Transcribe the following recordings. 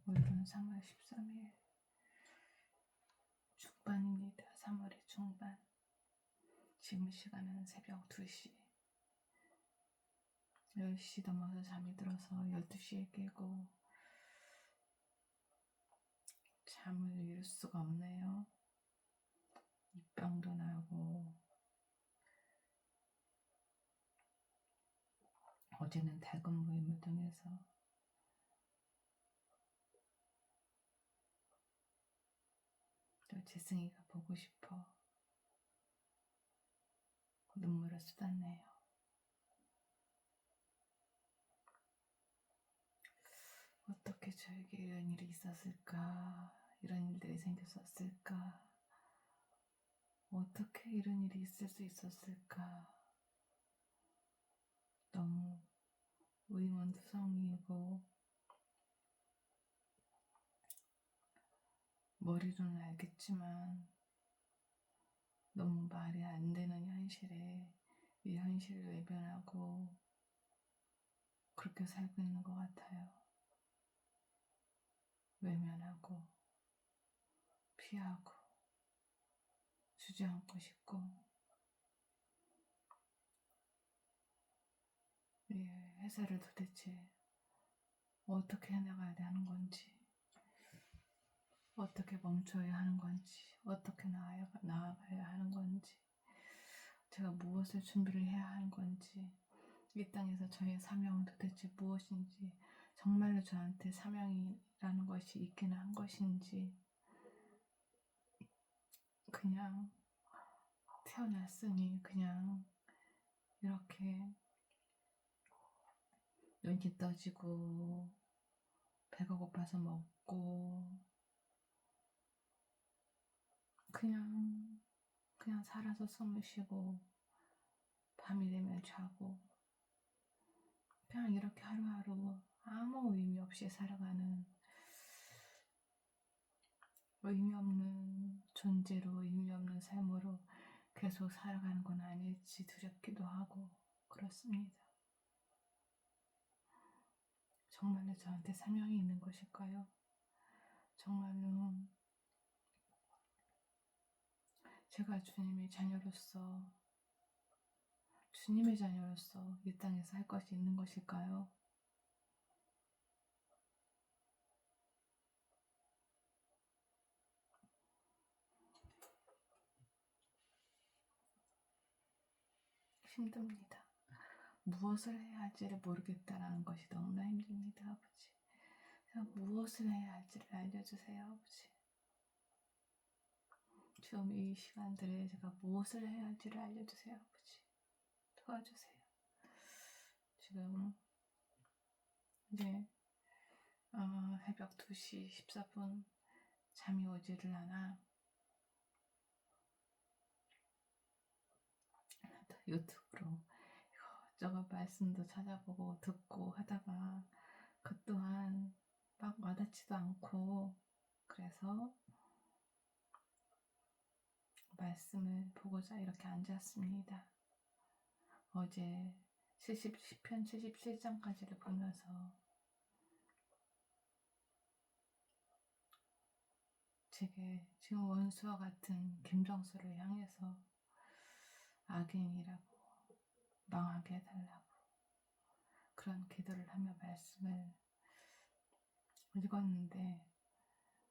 오늘은 3월 13일 중반입니다. 3월의 중반. 지금 시간은 새벽 2시. 10시 넘어서 잠이 들어서 12시에 깨고 잠을 이룰 수가 없네요. 입병도 나고 어제는 대금 모임을 통해서 또 재승이가 보고 싶어 눈물을 쏟았네요. 어떻게 저에게 이런 일이 있었을까? 이런 일들이 생겼었을까? 어떻게 이런 일이 있을 수 있었을까? 너무 의문투성이고 머리로는 알겠지만 너무 말이 안 되는 현실에 이 현실을 외면하고 그렇게 살고 있는 것 같아요. 외면하고 피하고 주저앉고 싶고 이 회사를 도대체 어떻게 해나가야 하는 건지, 어떻게 멈춰야 하는 건지, 어떻게 나아가야 하는 건지, 제가 무엇을 준비를 해야 하는 건지, 이 땅에서 저의 사명은 도대체 무엇인지, 정말로 저한테 사명이라는 것이 있기는 한 것인지, 그냥 태어났으니 그냥 이렇게 눈이 떠지고 배가 고파서 먹고 그냥 살아서 숨을 쉬고 밤이 되면 자고 그냥 이렇게 하루하루 아무 의미 없이 살아가는 의미 없는 존재로 의미 없는 삶으로 계속 살아가는 건 아닐지 두렵기도 하고 그렇습니다. 정말로 저한테 사명이 있는 것일까요? 정말로 제가 주님의 자녀로서 이 땅에서 할 것이 있는 것일까요? 힘듭니다. 무엇을 해야 할지를 모르겠다라는 것이 너무나 힘듭니다, 아버지. 무엇을 해야 할지를 알려주세요, 아버지. 지금 이 시간들에 제가 무엇을 해야 할지를 알려주세요, 아버지. 도와주세요. 지금 이제 새벽 2시 14분 잠이 오지를 않아 유튜브로 이것저것 말씀도 찾아보고 듣고 하다가 그 또한 막 와닿지도 않고 그래서 말씀을 보고자 이렇게 앉았습니다. 어제 시편 77장까지를 보면서 제게 지금 원수와 같은 김정수를 향해서 악인이라고 망하게 해달라고 그런 기도를 하며 말씀을 읽었는데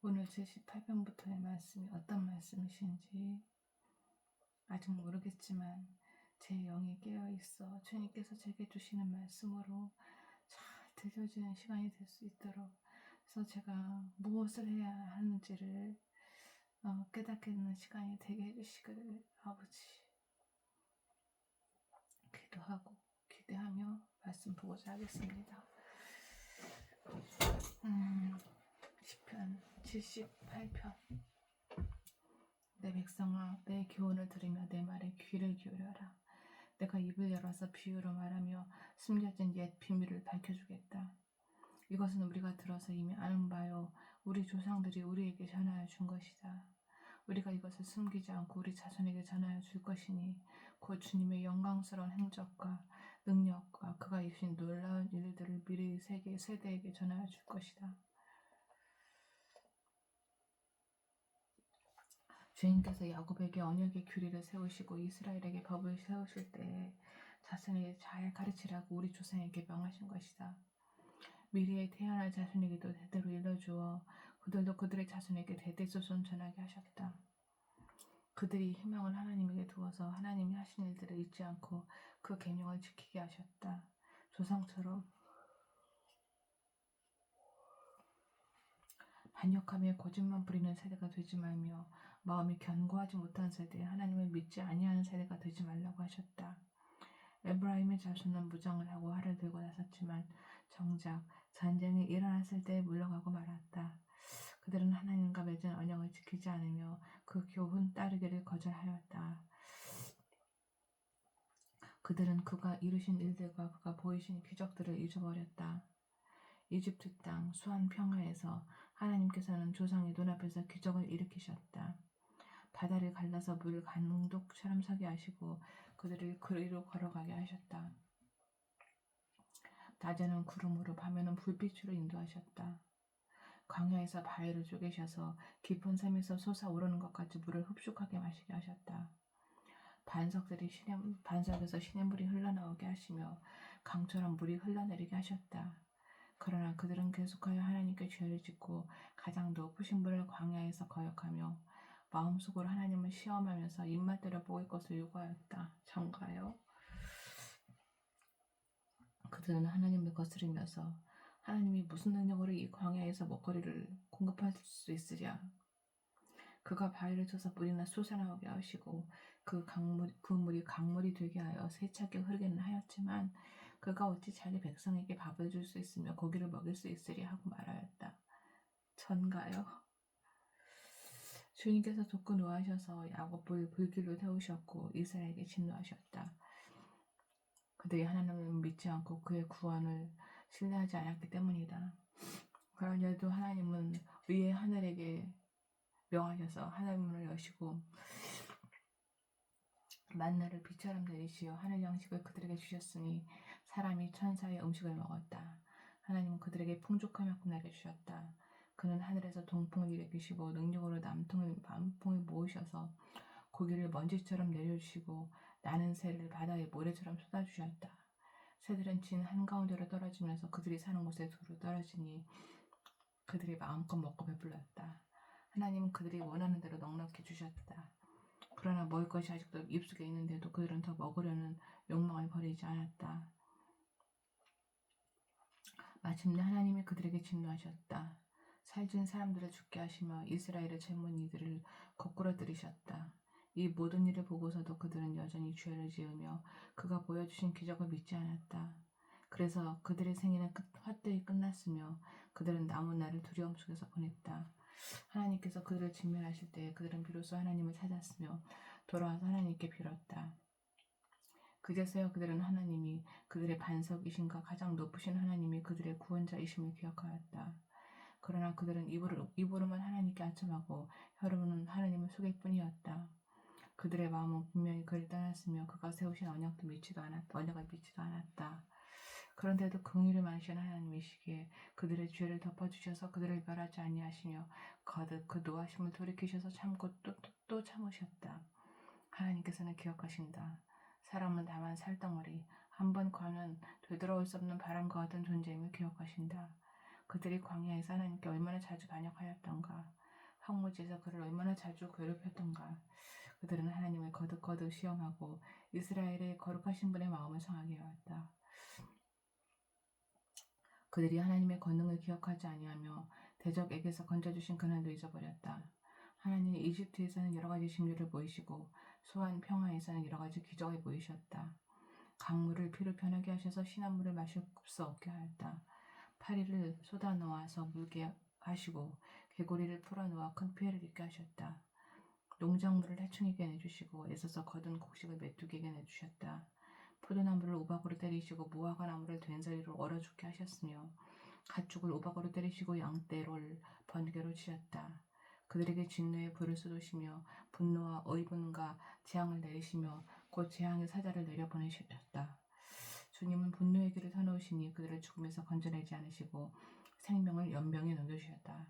오늘 78편부터의 말씀이 어떤 말씀이신지 아직 모르겠지만 제 영이 깨어있어 주님께서 제게 주시는 말씀으로 잘 들려지는 시간이 될 수 있도록 그래서 제가 무엇을 해야 하는지를 깨닫게 되는 시간이 되게 해주시기를 아버지 기도하고 기대하며 말씀 보고자 하겠습니다. 시편 78편 내 백성아 내 교훈을 들으며 내 말에 귀를 기울여라. 내가 입을 열어서 비유로 말하며 숨겨진 옛 비밀을 밝혀주겠다. 이것은 우리가 들어서 이미 아는 바요 우리 조상들이 우리에게 전하여 준 것이다. 우리가 이것을 숨기지 않고 우리 자손에게 전하여 줄 것이니 곧 주님의 영광스러운 행적과 능력과 그가 이루신 놀라운 일들을 미리 세대에게 전하여 줄 것이다. 주님께서 야곱에게 언약의 규례를 세우시고 이스라엘에게 법을 세우실 때 자손에게 잘 가르치라고 우리 조상에게 명하신 것이다. 미래에 태어날 자손에게도 대대로 일러주어 그들도 그들의 자손에게 대대손손 전하게 하셨다. 그들이 희망을 하나님에게 두어서 하나님이 하신 일들을 잊지 않고 그 계명을 지키게 하셨다. 조상처럼 반역하며 거짓말 부리는 세대가 되지 말며 마음이 견고하지 못한 세대, 하나님을 믿지 아니하는 세대가 되지 말라고 하셨다. 에브라임의 자손은 무장을 하고 활을 들고 나섰지만 정작 전쟁이 일어났을 때 물러가고 말았다. 그들은 하나님과 맺은 언약을 지키지 않으며 그 교훈 따르기를 거절하였다. 그들은 그가 이루신 일들과 그가 보이신 기적들을 잊어버렸다. 이집트 땅 수한 평화에서 하나님께서는 조상의 눈앞에서 기적을 일으키셨다. 바다를 갈라서 물 강독처럼 서게 하시고 그들을 그 위로 걸어가게 하셨다. 낮에는 구름으로 밤에는 불빛으로 인도하셨다. 광야에서 바위를 쪼개셔서 깊은 샘에서 솟아오르는 것 같이 물을 흡수하게 마시게 하셨다. 반석에서 시냇물이 흘러나오게 하시며 강처럼 물이 흘러내리게 하셨다. 그러나 그들은 계속하여 하나님께 죄를 짓고 가장 높으신 분을 광야에서 거역하며 마음속으로 하나님을 시험하면서 입맛대로 먹을 것을 요구하였다. 정가요? 그들은 하나님을 거스르면서 하나님이 무슨 능력으로 이 광야에서 먹거리를 공급할 수 있으랴? 그가 바위를 쳐서 물이나 솟아나오게 하시고 그 물이 강물이 되게 하여 세차게 흐르기는 하였지만 그가 어찌 자기 백성에게 밥을 줄 수 있으며 고기를 먹일 수 있으리 하고 말하였다. 전가요? 주님께서 돕고 노하셔서 야곱을 불길로 태우셨고 이스라엘에게 진노하셨다. 그들이 하나님을 믿지 않고 그의 구원을 신뢰하지 않았기 때문이다. 그런데도 하나님은 위의 하늘에게 명하셔서 하늘문을 여시고 만나를 비처럼 내리시어 하늘 양식을 그들에게 주셨으니 사람이 천사의 음식을 먹었다. 하나님은 그들에게 풍족하며 끝나게 주셨다. 그는 하늘에서 동풍을 일으키시고 능력으로 밤풍을 모으셔서 고기를 먼지처럼 내려주시고 나는 새를 바다의 모래처럼 쏟아주셨다. 새들은 진 한가운데로 떨어지면서 그들이 사는 곳에 두루 떨어지니 그들이 마음껏 먹고 배불렀다. 하나님은 그들이 원하는 대로 넉넉히 주셨다. 그러나 먹을 것이 아직도 입속에 있는데도 그들은 더 먹으려는 욕망을 버리지 않았다. 마침내 하나님이 그들에게 진노하셨다. 살찐 사람들을 죽게 하시며 이스라엘의 젊은 이들을 거꾸로 들이셨다. 이 모든 일을 보고서도 그들은 여전히 죄를 지으며 그가 보여주신 기적을 믿지 않았다. 그래서 그들의 생애는 헛되이 끝났으며 그들은 남은 날을 두려움 속에서 보냈다. 하나님께서 그들을 진멸하실 때 그들은 비로소 하나님을 찾았으며 돌아와서 하나님께 빌었다. 그제서야 그들은 하나님이 그들의 반석이신가 가장 높으신 하나님이 그들의 구원자이심을 기억하였다. 그러나 그들은 입으로만 하나님께 아첨하고 혀로는 하나님을 속일 뿐이었다. 그들의 마음은 분명히 그를 떠났으며 그가 세우신 언약을 믿지도 않았다. 그런데도 긍휼을 많으신 하나님이시기에 그들의 죄를 덮어주셔서 그들을 멸하지 아니하시며 거듭 그 노하심을 돌이키셔서 참고 또 참으셨다. 하나님께서는 기억하신다. 사람은 다만 살덩어리, 한 번 과면 되돌아올 수 없는 바람과 같은 존재임을 기억하신다. 그들이 광야에서 하나님께 얼마나 자주 반역하였던가, 황무지에서 그를 얼마나 자주 괴롭혔던가. 그들은 하나님을 거듭 시험하고 이스라엘의 거룩하신 분의 마음을 상하게 하였다. 그들이 하나님의 권능을 기억하지 아니하며 대적에게서 건져주신 그날도 잊어버렸다. 하나님이 이집트에서는 여러 가지 징조를 보이시고 수한 평화에서는 여러 가지 기적을 보이셨다. 강물을 피로 변하게 하셔서 시냇물을 마실 수 없게 하였다. 파리를 쏟아 놓아서 물게 하시고 개구리를 풀어놓아 큰 피해를 입게 하셨다. 농작물을 해충에게 내주시고 애써서 거둔 곡식을 메뚜기에게 내주셨다. 포도나무를 우박으로 때리시고 무화과 나무를 된소리로 얼어 죽게 하셨으며 가축을 우박으로 때리시고 양떼를 번개로 치셨다. 그들에게 진노의 불을 쏟으시며 분노와 의분과 재앙을 내리시며 곧 재앙의 사자를 내려보내셨다. 주님은 분노의 길을 터놓으시니 그들을 죽음에서 건져내지 않으시고 생명을 연병에 넘겨주셨다.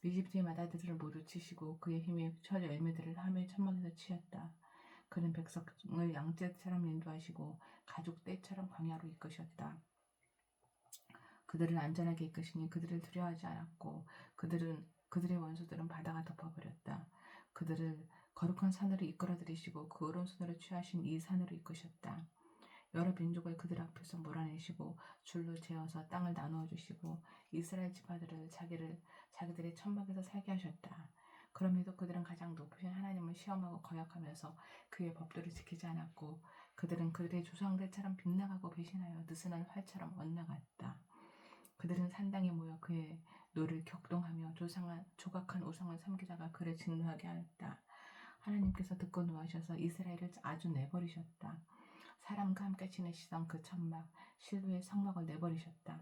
이집트의 맏아들들을 모두 치시고 그의 힘의 첫 열매들을 함의 천막에서 치었다. 그는 백성을 양떼처럼 인도하시고 가죽 떼처럼 광야로 이끄셨다. 그들을 안전하게 이끄시니 그들을 두려워하지 않았고 그들의 원수들은 바다가 덮어버렸다. 그들을 거룩한 산으로 이끌어들이시고 그 오른손으로 취하신 이 산으로 이끄셨다. 여러 민족을 그들 앞에서 몰아내시고 줄로 재어서 땅을 나누어 주시고 이스라엘 지파들을 자기들의 천막에서 살게 하셨다. 그럼에도 그들은 가장 높으신 하나님을 시험하고 거역하면서 그의 법도를 지키지 않았고 그들은 그들의 조상들처럼 빗나가고 배신하여 느슨한 활처럼 엇나갔다. 그들은 산당에 모여 그의 노를 격동하며 조각한 우상을 섬기다가 그를 진노하게 하였다. 하나님께서 듣고 노하셔서 이스라엘을 아주 내버리셨다. 사람과 함께 지내시던 그 천막 실로의 성막을 내버리셨다.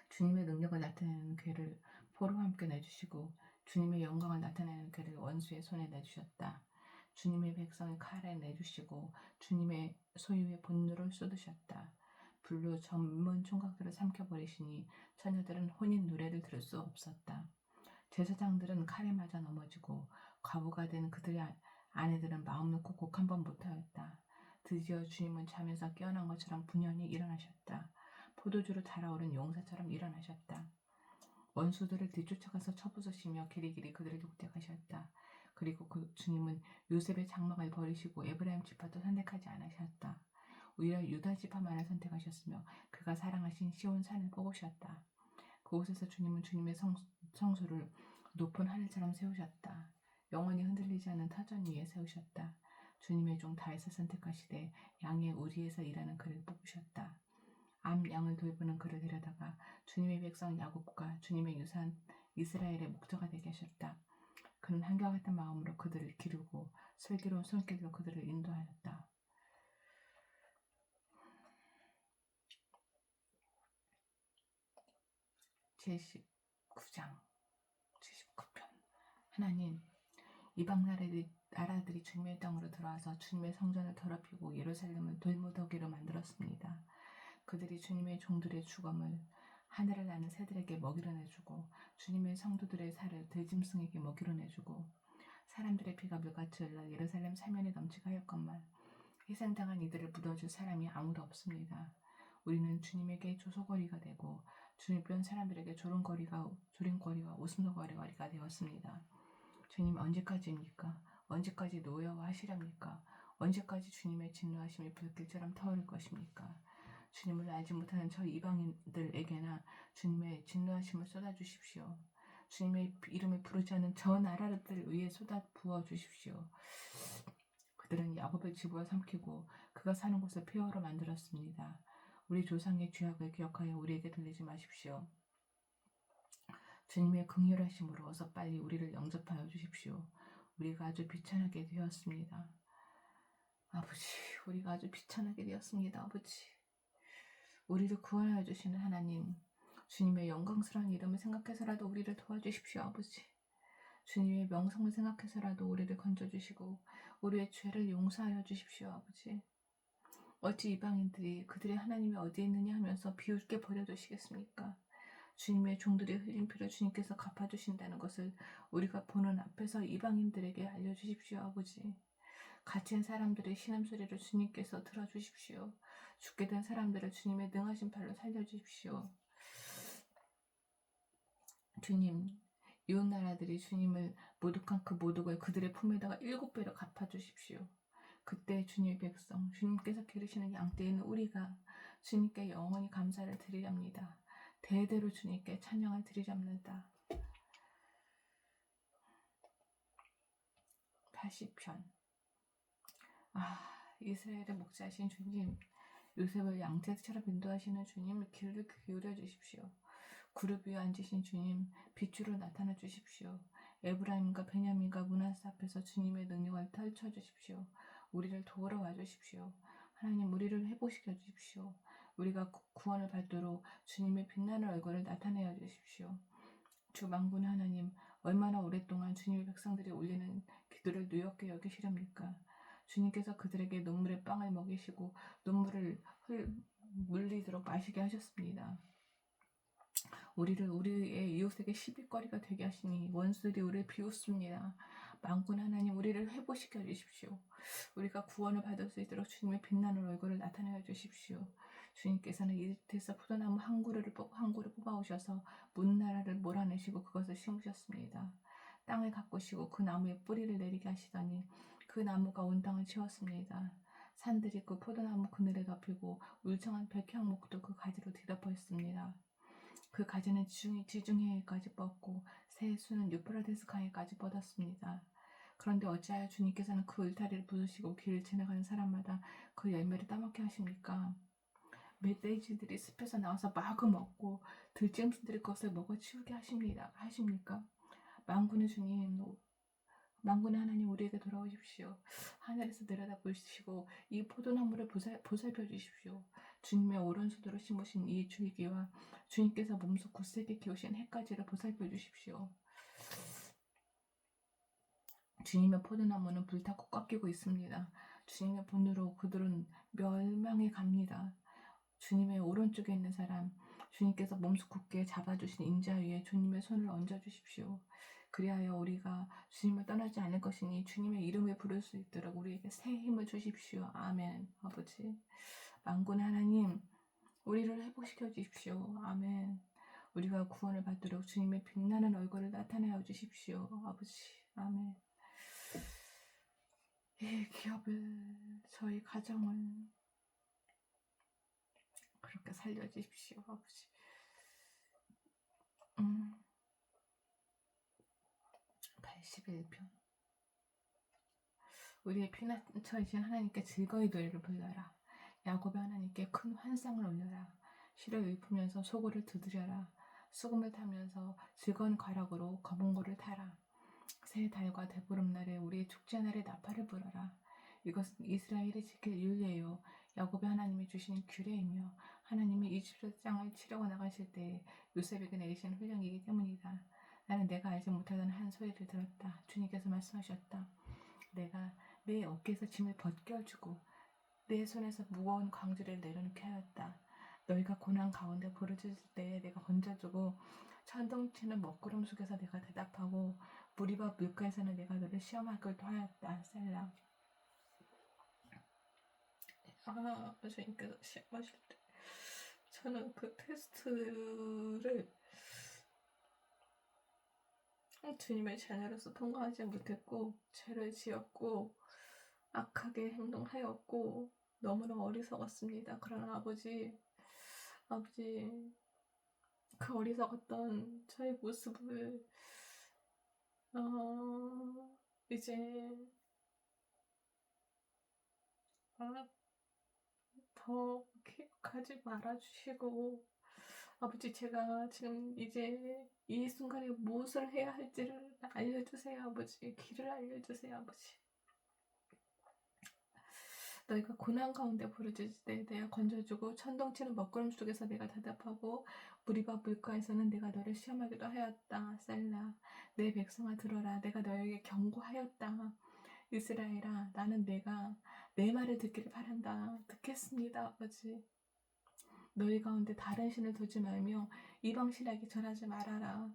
주님의 능력을 나타내는 괴를 포로와 함께 내주시고 주님의 영광을 나타내는 괴를 원수의 손에 내주셨다. 주님의 백성을 칼에 내주시고 주님의 소유의 분노를 쏟으셨다. 불로 전문 총각들을 삼켜버리시니 처녀들은 혼인 노래를 들을 수 없었다. 제사장들은 칼에 맞아 넘어지고 과부가 된 그들의 아내들은 마음 놓고 곡 한 번 못하였다. 드디어 주님은 잠에서 깨어난 것처럼 분연히 일어나셨다. 포도주로 달아오른 용사처럼 일어나셨다. 원수들을 뒤쫓아가서 쳐부수시며 길이길이 그들을 독대하셨다. 그리고 주님은 요셉의 장막을 버리시고 에브라임 지파도 선택하지 않으셨다. 오히려 유다 지파만을 선택하셨으며 그가 사랑하신 시온 산을 뽑으셨다. 그곳에서 주님은 주님의 성소를 높은 하늘처럼 세우셨다. 영원히 흔들리지 않는 터전 위에 세우셨다. 주님의 종 다윗을 선택하시되 양의 우리에서 일하는 그를 뽑으셨다. 암 양을 돌보는 그를 데려다가 주님의 백성 야곱과 주님의 유산 이스라엘의 목자가 되게 하셨다. 그는 한결같은 마음으로 그들을 기르고 슬기로운 손길로 그들을 인도하였다. 제19장 79편. 하나님, 이방 나라들이 주님의 땅으로 들어와서 주님의 성전을 더럽히고 예루살렘을 돌무더기로 만들었습니다. 그들이 주님의 종들의 주검을 하늘을 나는 새들에게 먹이로 내주고 주님의 성도들의 살을 들짐승에게 먹이로 내주고 사람들의 피가 물같이 흘러 예루살렘 사면에 넘치게 하였건만 희생당한 이들을 묻어줄 사람이 아무도 없습니다. 우리는 주님에게 조소거리가 되고 주변 사람들에게 조롱거리가 웃음거리가 되었습니다. 주님, 언제까지입니까? 언제까지 노여워하시렵니까? 언제까지 주님의 진노하심이 불길처럼 타오를 것입니까? 주님을 알지 못하는 저 이방인들에게나 주님의 진노하심을 쏟아주십시오. 주님의 이름을 부르지 않는 저 나라들 위에 쏟아 부어주십시오. 그들은 야곱을 집으로 삼키고 그가 사는 곳을 폐허로 만들었습니다. 우리 조상의 죄악을 기억하여 우리에게 돌리지 마십시오. 주님의 긍휼하심으로 어서 빨리 우리를 영접하여 주십시오. 우리가 아주 비천하게 되었습니다. 아버지, 우리가 아주 비천하게 되었습니다. 아버지, 우리를 구원하여 주시는 하나님, 주님의 영광스러운 이름을 생각해서라도 우리를 도와주십시오. 아버지, 주님의 명성을 생각해서라도 우리를 건져주시고 우리의 죄를 용서하여 주십시오. 아버지, 어찌 이방인들이 그들의 하나님이 어디에 있느냐 하면서 비웃게 버려두시겠습니까? 주님의 종들이 흘린 피를 주님께서 갚아주신다는 것을 우리가 보는 앞에서 이방인들에게 알려주십시오. 아버지, 갇힌 사람들의 신음소리를 주님께서 들어주십시오. 죽게 된 사람들을 주님의 능하신 팔로 살려주십시오. 주님, 이웃 나라들이 주님을 모독한 그 모독을 그들의 품에다가 7배로 갚아주십시오. 그때 주님의 백성, 주님께서 기르시는 양떼인 우리가 주님께 영원히 감사를 드리렵니다. 대대로 주님께 찬양을 드리렵니다. 80편. 이스라엘의 목자신 주님, 요셉을 양떼처럼 인도하시는 주님, 귀를 기울여 주십시오. 구름 위에 앉으신 주님, 빛으로 나타나 주십시오. 에브라임과 베냐민과 므낫세 앞에서 주님의 능력을 펼쳐 주십시오. 우리를 도우러 와주십시오. 하나님, 우리를 회복시켜 주십시오. 우리가 구원을 받도록 주님의 빛나는 얼굴을 나타내어 주십시오. 주 만군 하나님, 얼마나 오랫동안 주님의 백성들이 올리는 기도를 누욕게 여기시렵니까? 주님께서 그들에게 눈물의 빵을 먹이시고 눈물을 물리도록 마시게 하셨습니다. 우리를 우리의 이웃에게 시비거리가 되게 하시니 원수들이 우리를 비웃습니다. 만군 하나님 우리를 회복시켜 주십시오. 우리가 구원을 받을 수 있도록 주님의 빛나는 얼굴을 나타내어 주십시오. 주님께서는 이집트에서 포도나무 한 그루를 뽑아오셔서 문나라를 몰아내시고 그것을 심으셨습니다. 땅을 가꾸시고 그 나무에 뿌리를 내리게 하시더니 그 나무가 온 땅을 채웠습니다. 산들이 그 포도나무 그늘에 덮이고 울창한 백향목도 그 가지로 뒤덮어 있습니다. 그 가지는 지중해에까지 뻗고 새 수는 유프라데스 강에까지 뻗었습니다. 그런데 어찌하여 주님께서는 그 울타리를 부수시고 길을 지나가는 사람마다 그 열매를 따먹게 하십니까? 멧돼지들이 숲에서 나와서 마구 먹고 들짐승들이 그것을 먹어 치우게 하십니까? 만군의 주님, 만군의 하나님 우리에게 돌아오십시오. 하늘에서 내려다 보시고 이 포도나무를 보살펴 주십시오. 주님의 오른손으로 심으신 이 줄기와 주님께서 몸소 굳세게 키우신 해까지를 보살펴 주십시오. 주님의 포도나무는 불타고 꺾이고 있습니다. 주님의 분으로 그들은 멸망해 갑니다. 주님의 오른쪽에 있는 사람, 주님께서 몸소 굳게 잡아주신 인자 위에 주님의 손을 얹어주십시오. 그리하여 우리가 주님을 떠나지 않을 것이니 주님의 이름을 부를 수 있도록 우리에게 새 힘을 주십시오. 아멘. 아버지, 만군의 하나님, 우리를 회복시켜 주십시오. 아멘. 우리가 구원을 받도록 주님의 빛나는 얼굴을 나타내어 주십시오. 아버지, 아멘. 이 기업을, 저희 가정을 그렇게 살려주십시오. 아버지. 81편. 우리의 피난처이신 하나님께 즐거이 노래를 불러라. 야곱의 하나님께 큰 환상을 올려라. 실을 읊으면서 소고를 두드려라. 수금을 타면서 즐거운 가락으로 거북고를 타라. 새 달과 대보름날에 우리의 축제날에 나팔을 불어라. 이것은 이스라엘이 지킬 율례요 야곱의 하나님이 주신 규례이며 하나님이 이집트 땅을 치려고 나가실 때에 요셉에게 내리신 훈령이기 때문이다. 나는 내가 알지 못하던 한 소리를 들었다. 주님께서 말씀하셨다. 내가 내 어깨에서 짐을 벗겨주고 내 손에서 무거운 광주를 내려놓게 하였다. 너희가 고난 가운데 부르짖을 때에 내가 건져주고 천둥치는 먹구름 속에서 내가 대답하고 무리와 물가에서는 내가 너를 시험하기도 하였다. 셀라. 주님께서 시험하실 때 저는 그 테스트를 주님의 자녀로서 통과하지 못했고 죄를 지었고 악하게 행동하였고 너무나 어리석었습니다. 그러나 아버지 그 어리석었던 저의 모습을 이제 더 기억하지 말아주시고 아버지 제가 지금 이제 이 순간에 무엇을 해야 할지를 알려주세요. 아버지 길을 알려주세요. 아버지 너희가 고난 가운데 부르짖을 때 내가 건져주고 천둥치는 먹구름 속에서 내가 대답하고 무리바 물가에서는 내가 너를 시험하기도 하였다. 셀라. 내 백성아 들어라. 내가 너에게 경고하였다. 이스라엘아 나는 내가 내 말을 듣기를 바란다. 듣겠습니다. 아버지 너희 가운데 다른 신을 두지 말며 이방 신에게 절하지 말아라.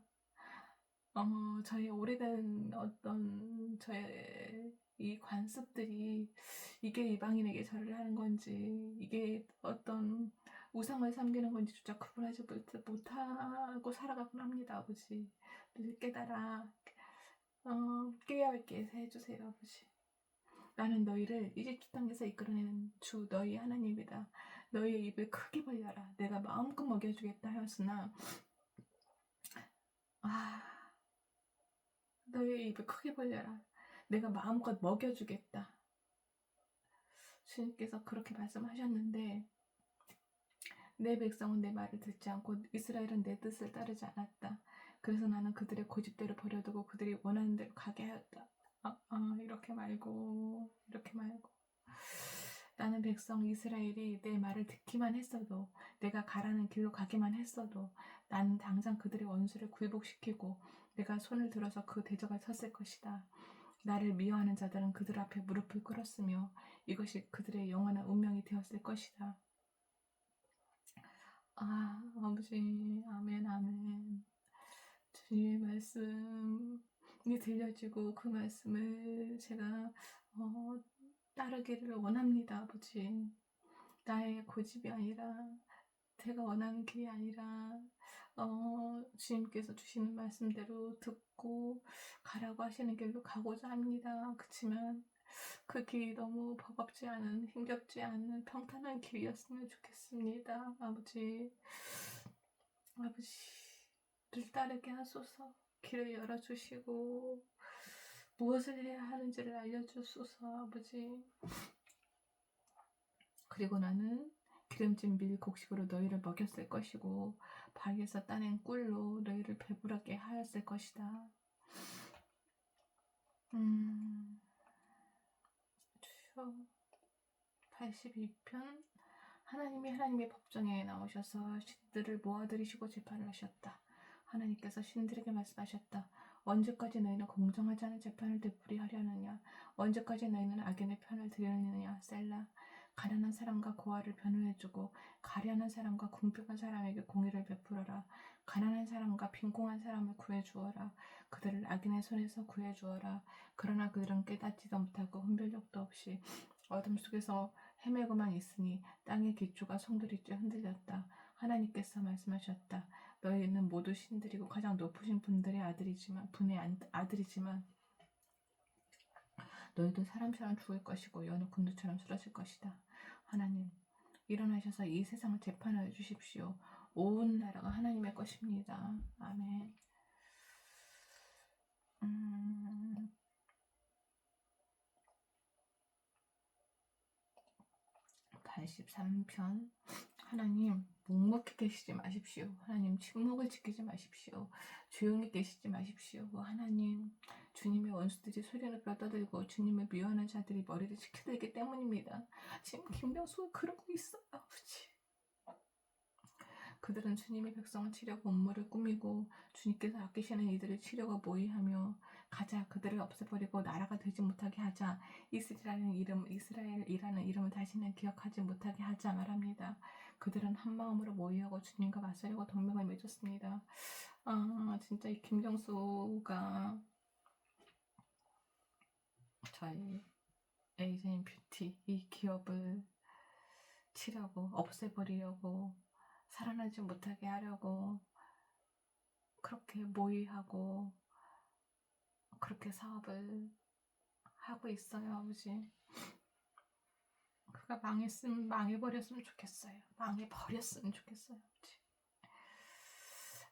저의 오래된 어떤 저의 이 관습들이 이게 이방인에게 절을 하는 건지 이게 어떤 우상을 섬기는 건지조차 구분하지 못하고 살아가곤 합니다. 아버지 늘 깨달아 깨어있게 해주세요. 아버지 나는 너희를 이집트 땅에서 이끌어내는 주 너희 하나님이다. 너희의 입을 크게 벌려라. 내가 마음껏 먹여주겠다 하였으나 너희의 입을 크게 벌려라. 내가 마음껏 먹여주겠다. 주님께서 그렇게 말씀하셨는데 내 백성은 내 말을 듣지 않고 이스라엘은 내 뜻을 따르지 않았다. 그래서 나는 그들의 고집대로 버려두고 그들이 원하는 대로 가게 하였다. 이렇게 말고 나는 백성 이스라엘이 내 말을 듣기만 했어도 내가 가라는 길로 가기만 했어도 나는 당장 그들의 원수를 굴복시키고 내가 손을 들어서 그 대적을 섰을 것이다. 나를 미워하는 자들은 그들 앞에 무릎을 꿇었으며 이것이 그들의 영원한 운명이 되었을 것이다. 아버지, 아멘, 아멘. 주님의 말씀이 들려지고 그 말씀을 제가 어, 따르기를 원합니다, 아버지. 나의 고집이 아니라 제가 원하는 길이 아니라 주님께서 주시는 말씀대로 듣고 가라고 하시는 길로 가고자 합니다. 그치만 그 길이 너무 버겁지 않은, 힘겹지 않은 평탄한 길이었으면 좋겠습니다. 아버지, 아버지를 따르게 하소서. 길을 열어주시고 무엇을 해야 하는지를 알려주소서. 아버지, 그리고 나는 기름진 밀 곡식으로 너희를 먹였을 것이고 바위에서 따낸 꿀로 너희를 배부르게 하였을 것이다. 주여. 82편. 하나님의 법정에 나오셔서 신들을 모아들이시고 재판을 하셨다. 하나님께서 신들에게 말씀하셨다. 언제까지 너희는 공정하지 않은 재판을 되풀이하려느냐? 언제까지 너희는 악인의 편을 들으려느냐? 셀라. 가난한 사람과 고아를 변호해주고 가련한 사람과 궁핍한 사람에게 공의를 베풀어라. 가난한 사람과 빈곤한 사람을 구해주어라. 그들을 악인의 손에서 구해주어라. 그러나 그들은 깨닫지도 못하고 분별력도 없이 어둠 속에서 헤매고만 있으니 땅의 기초가 송두리째 흔들렸다. 하나님께서 말씀하셨다. 너희는 모두 신들이고 가장 높으신 분들의 분의 아들이지만 너희도 사람처럼 죽을 것이고 여느 군두처럼 쓰러질 것이다. 하나님, 일어나셔서 이 세상을 재판하여 주십시오. 온 나라가 하나님의 것입니다. 아멘. 83편. 하나님, 묵묵히 계시지 마십시오. 하나님, 침묵을 지키지 마십시오. 조용히 계시지 마십시오. 하나님, 주님의 원수들이 소리 높여 떠들고 주님의 미워하는 자들이 머리를 치켜들기 때문입니다. 지금 김병수가 그러고 있어요, 아버지. 그들은 주님의 백성을 치려고 음모를 꾸미고 주님께서 아끼시는 이들을 치려고 모의하며 가자, 그들을 없애버리고 나라가 되지 못하게 하자, 이스라엘이라는 이름을 다시는 기억하지 못하게 하자 말합니다. 그들은 한 마음으로 모의하고 주님과 맞서려고 동맹을 맺었습니다. 진짜 이 김정수가 저희 에이젠 뷰티 이 기업을 치려고, 없애버리려고, 살아나지 못하게 하려고 그렇게 모의하고 그렇게 사업을 하고 있어요, 아버지. 그가 망해버렸으면 좋겠어요. 망해버렸으면 좋겠어요, 아버지.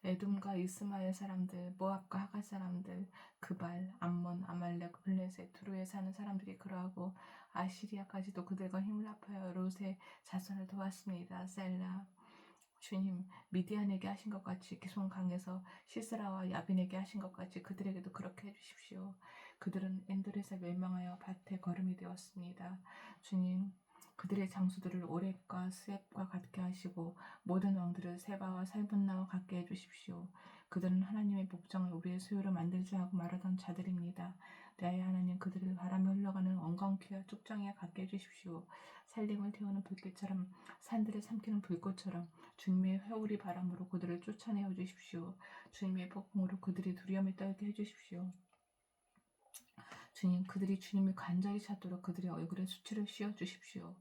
에돔과 이스마엘 사람들, 모압과 하갈 사람들, 그발, 암몬, 아말렉, 블레셋, 두루에 사는 사람들이 그러하고 아시리아까지도 그들과 힘을 합하여 롯의 자손을 도왔습니다. 셀라. 주님, 미디안에게 하신 것 같이 기손 강에서 시스라와 야빈에게 하신 것 같이 그들에게도 그렇게 해주십시오. 그들은 엔돌에서 멸망하여 밭에 거름이 되었습니다. 주님, 그들의 장수들을 오렙과 스앱과 같게 하시고 모든 왕들을 세바와 살분나와 같게 해주십시오. 그들은 하나님의 목장을 우리의 소유로 만들자 하고 말하던 자들입니다. 내 하나님, 그들을 바람에 흘러가는 엉겅퀴와 쭉정이와 같게 해주십시오. 살림을 태우는 불길처럼, 산들을 삼키는 불꽃처럼 주님의 회오리 바람으로 그들을 쫓아내어 주십시오. 주님의 폭풍으로 그들이 두려움에 떨게 해주십시오. 주님, 그들이 주님을 간절히 찾도록 그들의 얼굴에 수치를 씌워 주십시오.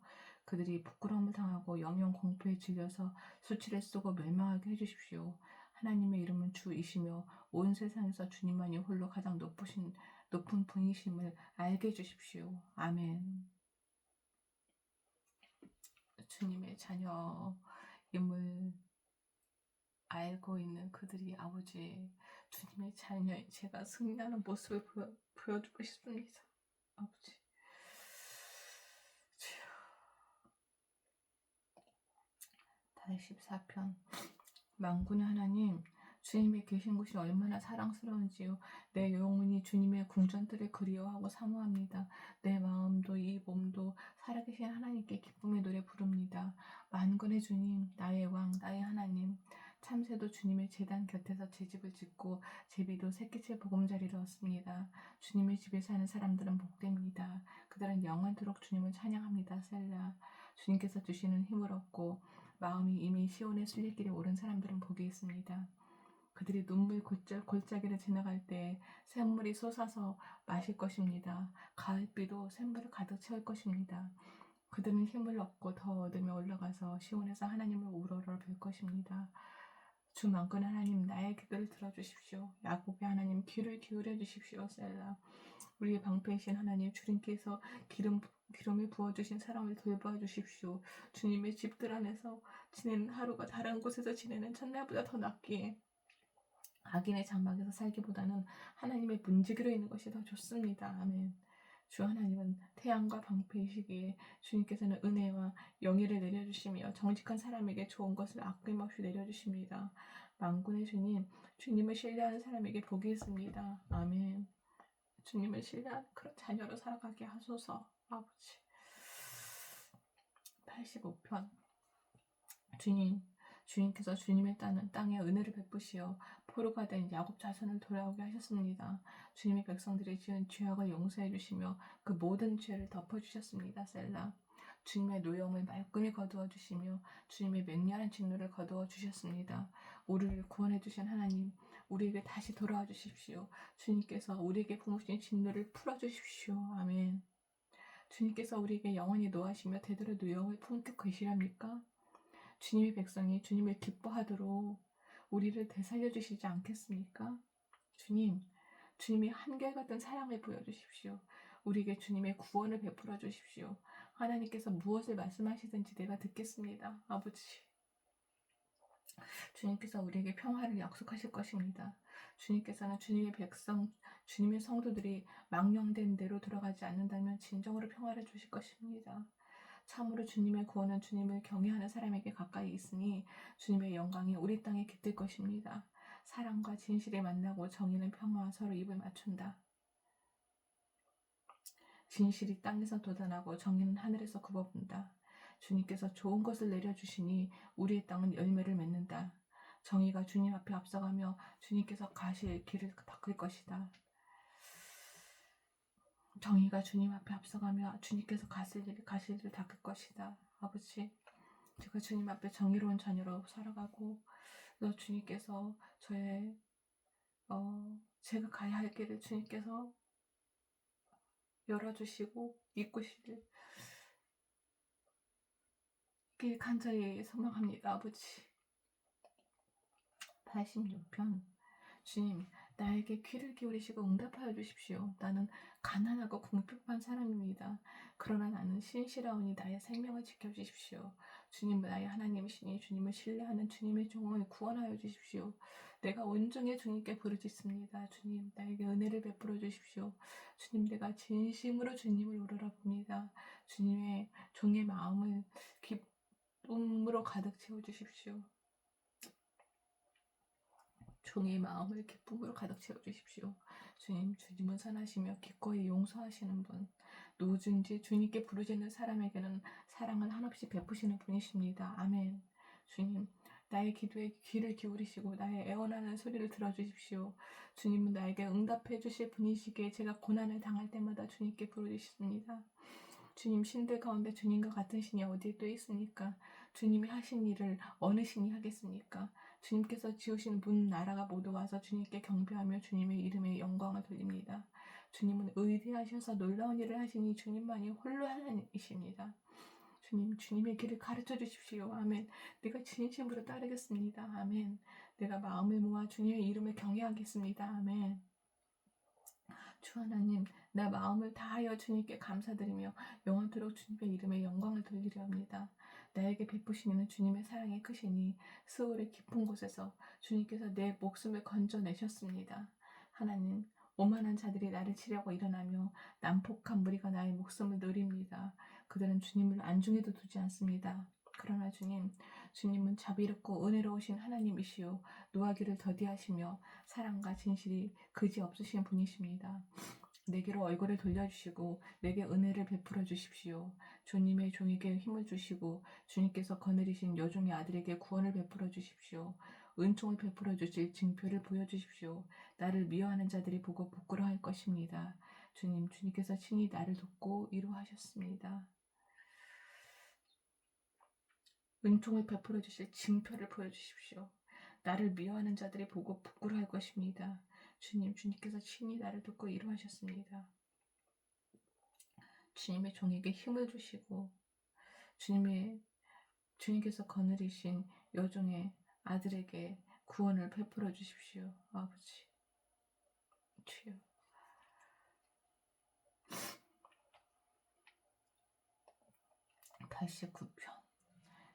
그들이 부끄러움을 당하고 영영 공포에 질려서 수치를 쏘고 멸망하게 해주십시오. 하나님의 이름은 주이시며 온 세상에서 주님만이 홀로 가장 높은 분이심을 알게 해주십시오. 아멘. 주님의 자녀임을 알고 있는 그들이 아버지, 주님의 자녀인 제가 승리하는 모습을 보여주고 싶습니다. 아버지. 14편. 만군의 하나님, 주님이 계신 곳이 얼마나 사랑스러운지요. 내 영혼이 주님의 궁전들을 그리워하고 사모합니다. 내 마음도 이 몸도 살아계신 하나님께 기쁨의 노래 부릅니다. 만군의 주님, 나의 왕, 나의 하나님. 참새도 주님의 제단 곁에서 제 집을 짓고 제비도 새끼칠 보금자리를 얻습니다. 주님의 집에 사는 사람들은 복됩니다. 그들은 영원토록 주님을 찬양합니다. 셀라. 주님께서 주시는 힘을 얻고 마음이 이미 시온의 순례길에 오른 사람들은 복이 있습니다. 그들이 눈물 골짜기를 지나갈 때 샘물이 솟아서 마실 것입니다. 가을비도 샘물을 가득 채울 것입니다. 그들은 힘을 얻고 더 얻으며 올라가서 시온에서 하나님을 우러러 뵐 것입니다. 주 만군 하나님, 나의 기도를 들어주십시오. 야곱의 하나님, 귀를 기울여 주십시오. 셀라. 우리의 방패이신 하나님, 주님께서 기름을 부어주신 사람을 돌보아 주십시오. 주님의 집들 안에서 지내는 하루가 다른 곳에서 지내는 첫날보다 더 낫기에 악인의 장막에서 살기보다는 하나님의 문지기로 있는 것이 더 좋습니다. 아멘. 주 하나님은 태양과 방패이시기에 주님께서는 은혜와 영예를 내려주시며 정직한 사람에게 좋은 것을 아낌없이 내려주십니다. 만군의 주님, 주님을 신뢰하는 사람에게 복이 있습니다. 아멘. 주님을 신뢰하는 그런 자녀로 살아가게 하소서. 아버지. 85편. 주님께서 주님의 땅에 은혜를 베푸시어 포로가 된 야곱 자손을 돌아오게 하셨습니다. 주님의 백성들이 지은 죄악을 용서해 주시며 그 모든 죄를 덮어주셨습니다. 셀라. 주님의 노여움을 말끔히 거두어 주시며 주님의 맹렬한 진노를 거두어 주셨습니다. 우리를 구원해 주신 하나님, 우리에게 다시 돌아와 주십시오. 주님께서 우리에게 부으신 진노를 풀어 주십시오. 아멘. 주님께서 우리에게 영원히 노하시며 대대로 노여움을 품고 계시렵니까? 주님의 백성이 주님을 기뻐하도록 우리를 되살려 주시지 않겠습니까? 주님이 한결같은 사랑을 보여주십시오. 우리에게 주님의 구원을 베풀어 주십시오. 하나님께서 무엇을 말씀하시든지 내가 듣겠습니다. 아버지. 주님께서 우리에게 평화를 약속하실 것입니다. 주님께서는 주님의 성도들이 망령된 대로 돌아가지 않는다면 진정으로 평화를 주실 것입니다. 참으로 주님의 구원은 주님을 경외하는 사람에게 가까이 있으니 주님의 영광이 우리 땅에 깃들 것입니다. 사랑과 진실이 만나고 정의는 평화와 서로 입을 맞춘다. 진실이 땅에서 돋아나고 정의는 하늘에서 굽어본다. 주님께서 좋은 것을 내려주시니 우리의 땅은 열매를 맺는다. 정의가 주님 앞에 앞서가며 주님께서 가실 길을 닦을 것이다. 정의가 주님 앞에 앞서가며 주님께서 가실 길을 닦을 것이다. 아버지, 제가 주님 앞에 정의로운 자녀로 살아가고 또 주님께서 제가 가야 할 길을 주님께서 열어주시고 이끄시길 간절히 소망합니다. 아버지. 86편. 주님, 나에게 귀를 기울이시고 응답하여 주십시오. 나는 가난하고 궁핍한 사람입니다. 그러나 나는 신실하오니 나의 생명을 지켜주십시오. 주님, 나의 하나님이시니 주님을 신뢰하는 주님의 종을 구원하여 주십시오. 내가 온종일 주님께 부르짖습니다. 주님, 나에게 은혜를 베풀어 주십시오. 주님, 내가 진심으로 주님을 우러러봅니다. 주님의 종의 마음을 기쁨으로 가득 채워주십시오. 종의 마음을 기쁨으로 가득 채워주십시오. 주님은 선하시며 기꺼이 용서하시는 분, 누구든지 주님께 부르짖는 사람에게는 사랑을 한없이 베푸시는 분이십니다. 아멘. 주님, 나의 기도에 귀를 기울이시고 나의 애원하는 소리를 들어주십시오. 주님은 나에게 응답해 주실 분이시기에 제가 고난을 당할 때마다 주님께 부르짖습니다. 주님, 신들 가운데 주님과 같은 신이 어디에 또 있습니까? 주님이 하신 일을 어느 신이 하겠습니까? 주님께서 지으신 문 나라가 모두 와서 주님께 경배하며 주님의 이름에 영광을 돌립니다. 주님은 의대하셔서 놀라운 일을 하시니 주님만이 홀로 하나님이십니다. 주님의 길을 가르쳐 주십시오. 아멘. 내가 진심으로 따르겠습니다. 아멘. 내가 마음을 모아 주님의 이름을 경외하겠습니다. 아멘. 주 하나님, 내 마음을 다하여 주님께 감사드리며 영원토록 주님의 이름에 영광을 돌리려 합니다. 나에게 베푸시는 주님의 사랑이 크시니 스올의 깊은 곳에서 주님께서 내 목숨을 건져내셨습니다. 하나님, 오만한 자들이 나를 치려고 일어나며 난폭한 무리가 나의 목숨을 노립니다. 그들은 주님을 안중에도 두지 않습니다. 그러나 주님은 자비롭고 은혜로우신 하나님이시요 노하기를 더디하시며 사랑과 진실이 그지없으신 분이십니다. 내게로 얼굴을 돌려주시고 내게 은혜를 베풀어 주십시오. 주님의 종에게 힘을 주시고 주님께서 거느리신 여종의 아들에게 구원을 베풀어 주십시오. 은총을 베풀어 주실 징표를 보여주십시오. 나를 미워하는 자들이 보고 부끄러워할 것입니다. 주님께서 친히 나를 돕고 위로하셨습니다. 은총을 베풀어 주실 징표를 보여주십시오. 나를 미워하는 자들이 보고 부끄러워할 것입니다. 주님께서 친히 나를 돕고 이루하셨습니다. 주님의 종에게 힘을 주시고 주님께서 거느리신 여종의 아들에게 구원을 베풀어 주십시오. 아버지, 주여. 89편.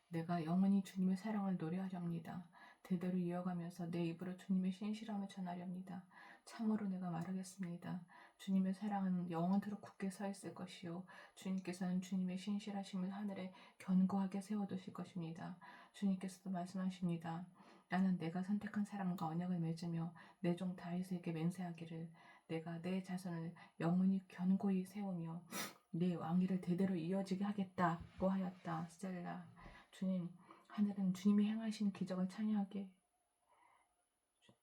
내가 영원히 주님의 사랑을 노래하렵니다. 대대로 이어가면서 내 입으로 주님의 신실함을 전하렵니다. 참으로 내가 말하겠습니다. 주님의 사랑은 영원토록 굳게 서 있을 것이요 주님께서는 주님의 신실하심을 하늘에 견고하게 세워두실 것입니다. 주님께서도 말씀하십니다. 나는 내가 선택한 사람과 언약을 맺으며 내 종 다윗에게 맹세하기를 내가 내 자손을 영원히 견고히 세우며 내 왕위를 대대로 이어지게 하겠다고 하였다. 스텔라. 주님, 하늘은 주님이 행하신 기적을 찬양하게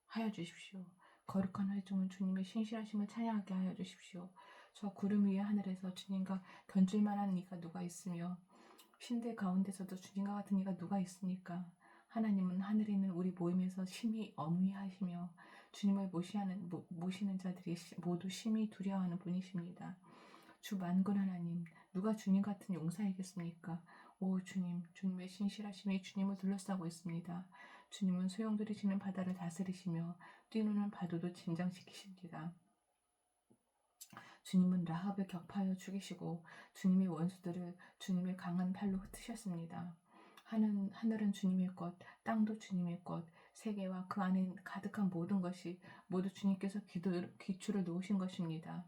하여 주십시오. 거룩한 회중은 주님의 신실하심을 찬양하게 하여 주십시오. 저 구름 위의 하늘에서 주님과 견줄 만한 이가 누가 있으며 신들 가운데서도 주님과 같은 이가 누가 있습니까? 하나님은 하늘에 있는 우리 모임에서 심히 엄위하시며 주님을 모시는 자들이 모두 심히 두려워하는 분이십니다. 주 만군 하나님, 누가 주님 같은 용사이겠습니까? 오 주님, 주님의 신실하심이 주님을 둘러싸고 있습니다. 주님은 소용돌이치는 바다를 다스리시며 뛰노는 파도도 진정시키십니다. 주님은 라합을 격파하여 죽이시고 주님의 원수들을 주님의 강한 팔로 흩으셨습니다. 하늘은 주님의 것, 땅도 주님의 것, 세계와 그 안에 가득한 모든 것이 모두 주님께서 기초를 놓으신 것입니다.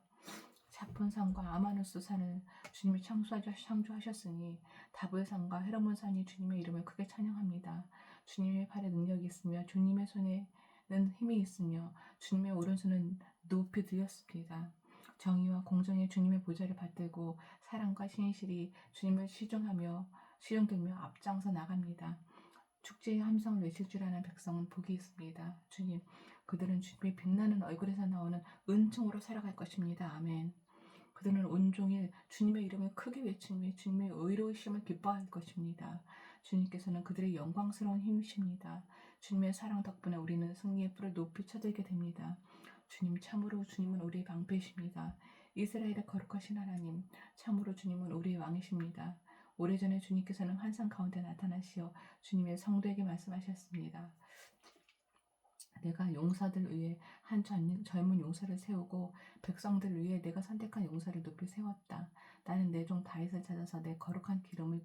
사폰산과 아마누스 산을 주님이 창조하셨으니 다볼산과 헤르몬산이 주님의 이름을 크게 찬양합니다. 주님의 팔에 능력이 있으며 주님의 손에는 힘이 있으며 주님의 오른손은 높이 들렸습니다. 정의와 공정의 주님의 보좌를 받들고 사랑과 신실이 주님을 시종들며 앞장서 나갑니다. 축제의 함성을 외칠 줄 아는 백성은 복이 있습니다. 주님, 그들은 주님의 빛나는 얼굴에서 나오는 은총으로 살아갈 것입니다. 아멘. 그들은 온종일 주님의 이름을 크게 외치며 주님의 의로우심을 기뻐할 것입니다. 주님께서는 그들의 영광스러운 힘이십니다. 주님의 사랑 덕분에 우리는 승리의 뿔을 높이 쳐들게 됩니다. 참으로 주님은 우리의 방패이십니다. 이스라엘의 거룩하신 하나님, 참으로 주님은 우리의 왕이십니다. 오래전에 주님께서는 환상 가운데 나타나시어 주님의 성도에게 말씀하셨습니다. 내가 용사들 위에 한 젊은 용사를 세우고 백성들 위에 내가 선택한 용사를 높이 세웠다. 나는 내 종 다윗을 찾아서 내 거룩한 기름을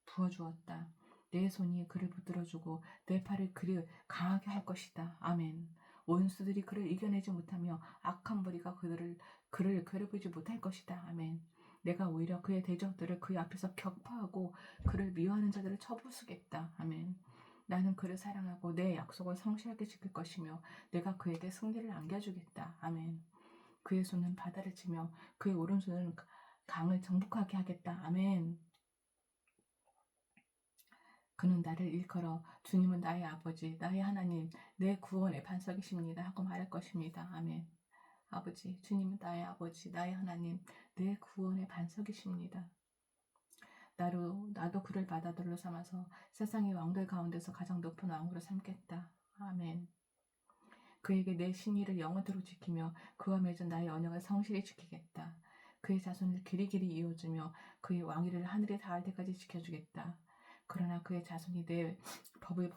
부어주었다. 내 손이 그를 붙들어주고 내 팔을 그를 강하게 할 것이다. 아멘. 원수들이 그를 이겨내지 못하며 악한 무리가 그를 괴롭히지 못할 것이다. 아멘. 내가 오히려 그의 대적들을 그의 앞에서 격파하고 그를 미워하는 자들을 쳐부수겠다. 아멘. 나는 그를 사랑하고 내 약속을 성실하게 지킬 것이며 내가 그에게 승리를 안겨주겠다. 아멘. 그의 손은 바다를 치며 그의 오른손은 강을 정복하게 하겠다. 아멘. 그는 나를 일컬어 주님은 나의 아버지, 나의 하나님, 내 구원의 반석이십니다 하고 말할 것입니다. 아멘. 아버지, 주님은 나의 아버지, 나의 하나님, 내 구원의 반석이십니다. 나도 그를 맏아들로 삼아서 세상의 왕들 가운데서 가장 높은 왕으로 삼겠다. 아멘. 그에게 내 신의를 영원토록 지키며 그와 맺은 나의 언약을 성실히 지키겠다. 그의 자손을 길이길이 이어주며 그의 왕위를 하늘에 닿을 때까지 지켜주겠다. 그러나 그의 자손이 내 법을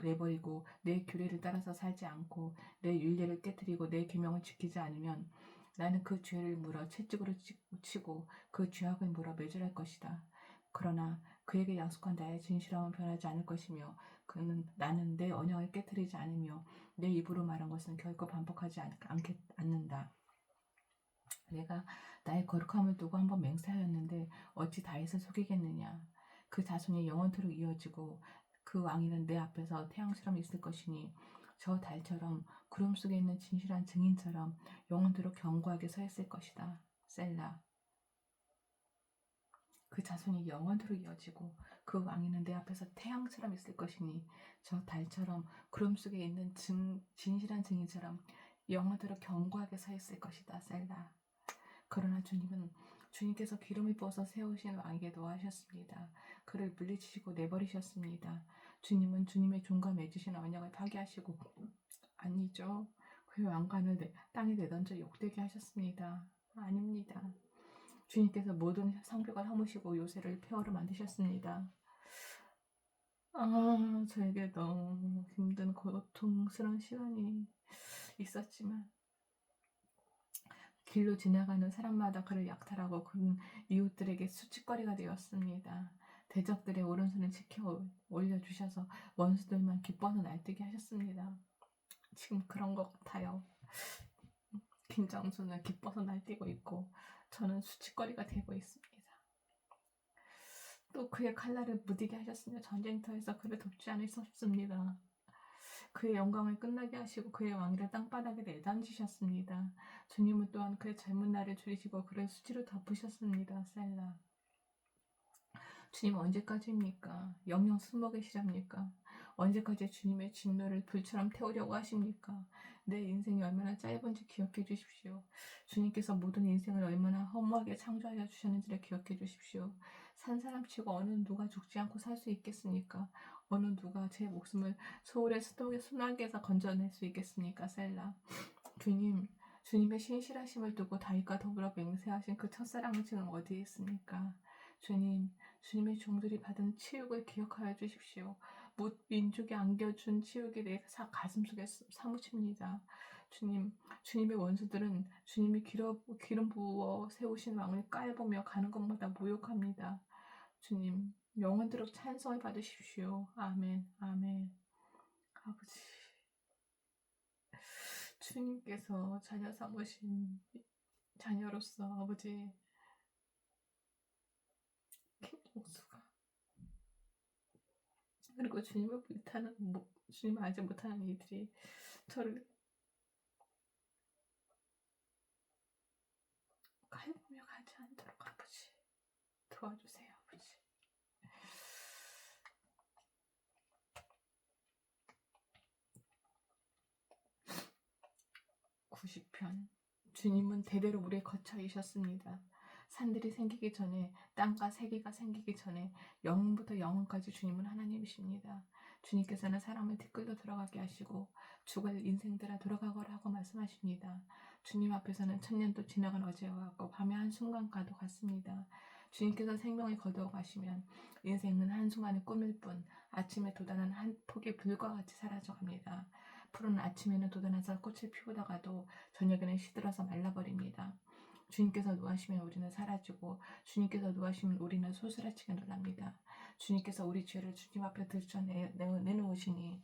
내버리고 내 규례를 따라서 살지 않고 내 율례를 깨뜨리고 내 계명을 지키지 않으면 나는 그 죄를 물어 채찍으로 치고 그 죄악을 물어 매질할 것이다. 그러나 그에게 약속한 나의 진실함은 변하지 않을 것이며 나는 내 언약을 깨뜨리지 않으며 내 입으로 말한 것은 결코 반복하지 않는다. 내가 나의 거룩함을 두고 한번 맹세하였는데 어찌 다윗을 속이겠느냐. 그 자손이 영원토록 이어지고 그 왕위는 내 앞에서 태양처럼 있을 것이니 저 달처럼 구름 속에 있는 진실한 증인처럼 영원토록 견고하게 서 있을 것이다. 셀라. 그 자손이 영원토록 이어지고 그 왕위는 내 앞에서 태양처럼 있을 것이니 저 달처럼 구름 속에 있는 진실한 증인처럼 영원토록 견고하게 서 있을 것이다. 셀라. 그러나 주님은 주님께서 기름을 부어서 세우신 왕에게 노하셨습니다. 그를 물리치시고 내버리셨습니다. 주님은 주님의 종과 맺으신 언약을 파기하시고 아니죠. 그의 왕관을 땅에 내던져 욕되게 하셨습니다. 아닙니다. 주님께서 모든 성벽을 허무시고 요새를 폐허로 만드셨습니다. 저에게 너무 힘든 고통스러운 시간이 있었지만 길로 지나가는 사람마다 그를 약탈하고 그는 이웃들에게 수치거리가 되었습니다. 대적들의 오른손을 지켜 올려주셔서 원수들만 기뻐서 날뛰게 하셨습니다. 지금 그런 것 같아요. 김장수는 기뻐서 날뛰고 있고 저는 수치거리가 되고 있습니다. 또 그의 칼날을 무디게 하셨으며 전쟁터에서 그를 돕지 않을 수 없습니다. 그의 영광을 끝나게 하시고 그의 왕위를 땅바닥에 내던지셨습니다. 주님은 또한 그의 젊은 날을 줄이시고 그를 수치로 덮으셨습니다. 셀라. 주님 언제까지입니까? 영영 숨어 계시렵니까? 언제까지 주님의 진노를 불처럼 태우려고 하십니까? 내 인생이 얼마나 짧은지 기억해 주십시오. 주님께서 모든 인생을 얼마나 허무하게 창조하여 주셨는지를 기억해 주십시오. 산 사람치고 어느 누가 죽지 않고 살 수 있겠습니까? 어느 누가 제 목숨을 소울의 소나기에서 건져낼 수 있겠습니까? 셀라. 주님의 신실하심을 두고 다윗과 더불어 맹세하신 그 첫사랑은 지금 어디에 있습니까? 주님의 종들이 받은 치욕을 기억하여 주십시오. 민족이 안겨준 치욕이 내 가슴속에 사무칩니다. 주님의 원수들은 주님이 기름 부어 세우신 왕을 깔보며 가는 것마다 모욕합니다. 주님, 영원토록 찬송을 받으십시오. 아멘, 아멘. 아버지, 주님께서 자녀 삼으신 자녀로서 아버지, 김종수가 그리고 주님을 알지 못하는 이들이 저를 갈보며 가지 않도록 아버지 도와주세요. 아버지. (90편) 주님은 대대로 물에 거처이셨습니다. 산들이 생기기 전에, 땅과 세계가 생기기 전에 영원부터 영원까지 주님은 하나님이십니다. 주님께서는 사람을 티끌도 들어가게 하시고 죽을 인생들아 돌아가거라 하고 말씀하십니다. 주님 앞에서는 천년도 지나간 어제와 같고 밤의 한순간과도 같습니다. 주님께서 생명을 거두어 가시면 인생은 한순간의 꿈일 뿐 아침에 돋아난 한 폭의 불과 같이 사라져갑니다. 푸른 아침에는 돋아나서 꽃을 피우다가도 저녁에는 시들어서 말라버립니다. 주님께서 노하시면 우리는 사라지고 주님께서 노하시면 우리는 소스라치게 놀랍니다. 주님께서 우리 죄를 주님 앞에 들춰내놓으시니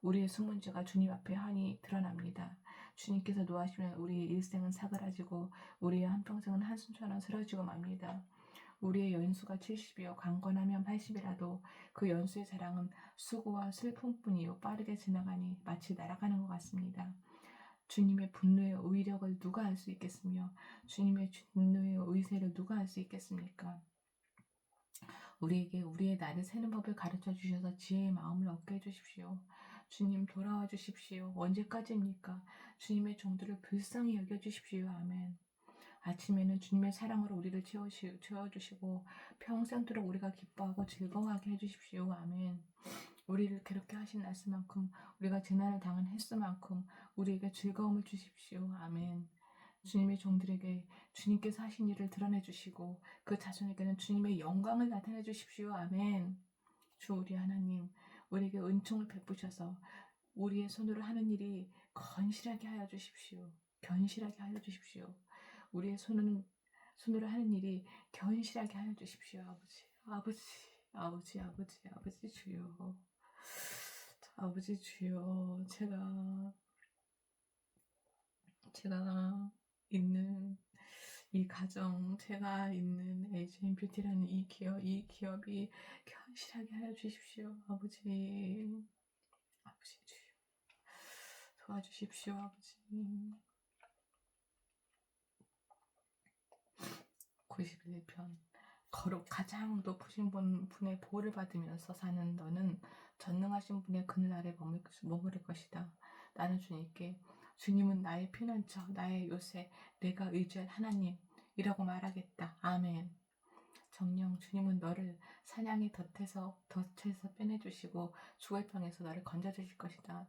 우리의 숨은 죄가 주님 앞에 환히 드러납니다. 주님께서 노하시면 우리의 일생은 사그라지고 우리의 한평생은 한숨처럼 쓰러지고 맙니다. 우리의 연수가 70이요 강건하면 80이라도 그 연수의 자랑은 수고와 슬픔뿐이요 빠르게 지나가니 마치 날아가는 것 같습니다. 주님의 분노의 의력을 누가 알 수 있겠으며 주님의 분노의 의세를 누가 알 수 있겠습니까? 우리에게 우리의 날을 세는 법을 가르쳐 주셔서 지혜의 마음을 얻게 해주십시오. 주님 돌아와 주십시오. 언제까지입니까? 주님의 종들을 불쌍히 여겨주십시오. 아멘. 아침에는 주님의 사랑으로 우리를 채워주시고 평생도록 우리가 기뻐하고 즐거워하게 해주십시오. 아멘. 우리를 괴롭게 하신 날수만큼 우리가 재난을 당한 횟수만큼 우리에게 즐거움을 주십시오. 아멘. 주님의 종들에게 주님께서 하신 일을 드러내 주시고 그 자손에게는 주님의 영광을 나타내 주십시오. 아멘. 주 우리 하나님, 우리에게 은총을 베푸셔서 우리의 손으로 하는 일이 건실하게 하여 주십시오. 견실하게 하여 주십시오. 우리의 손으로 하는 일이 견실하게 하여 주십시오. 아버지 주여. 아버지 주여, 제가 있는 이 가정, 제가 있는 에이지앤 뷰티라는 이 기업이 견실하게 하여 주십시오. 아버지 주여. 도와주십시오. 아버지. 91편 거룩 가장 높으신 분의 보호를 받으면서 사는 너는 전능하신 분의 그늘 아래 머무를 것이다. 나는 주님은 나의 피난처, 나의 요새, 내가 의지할 하나님, 이라고 말하겠다. 아멘. 정령 주님은 너를 사냥의 덫에서 빼내주시고 죽을 병에서 너를 건져주실 것이다.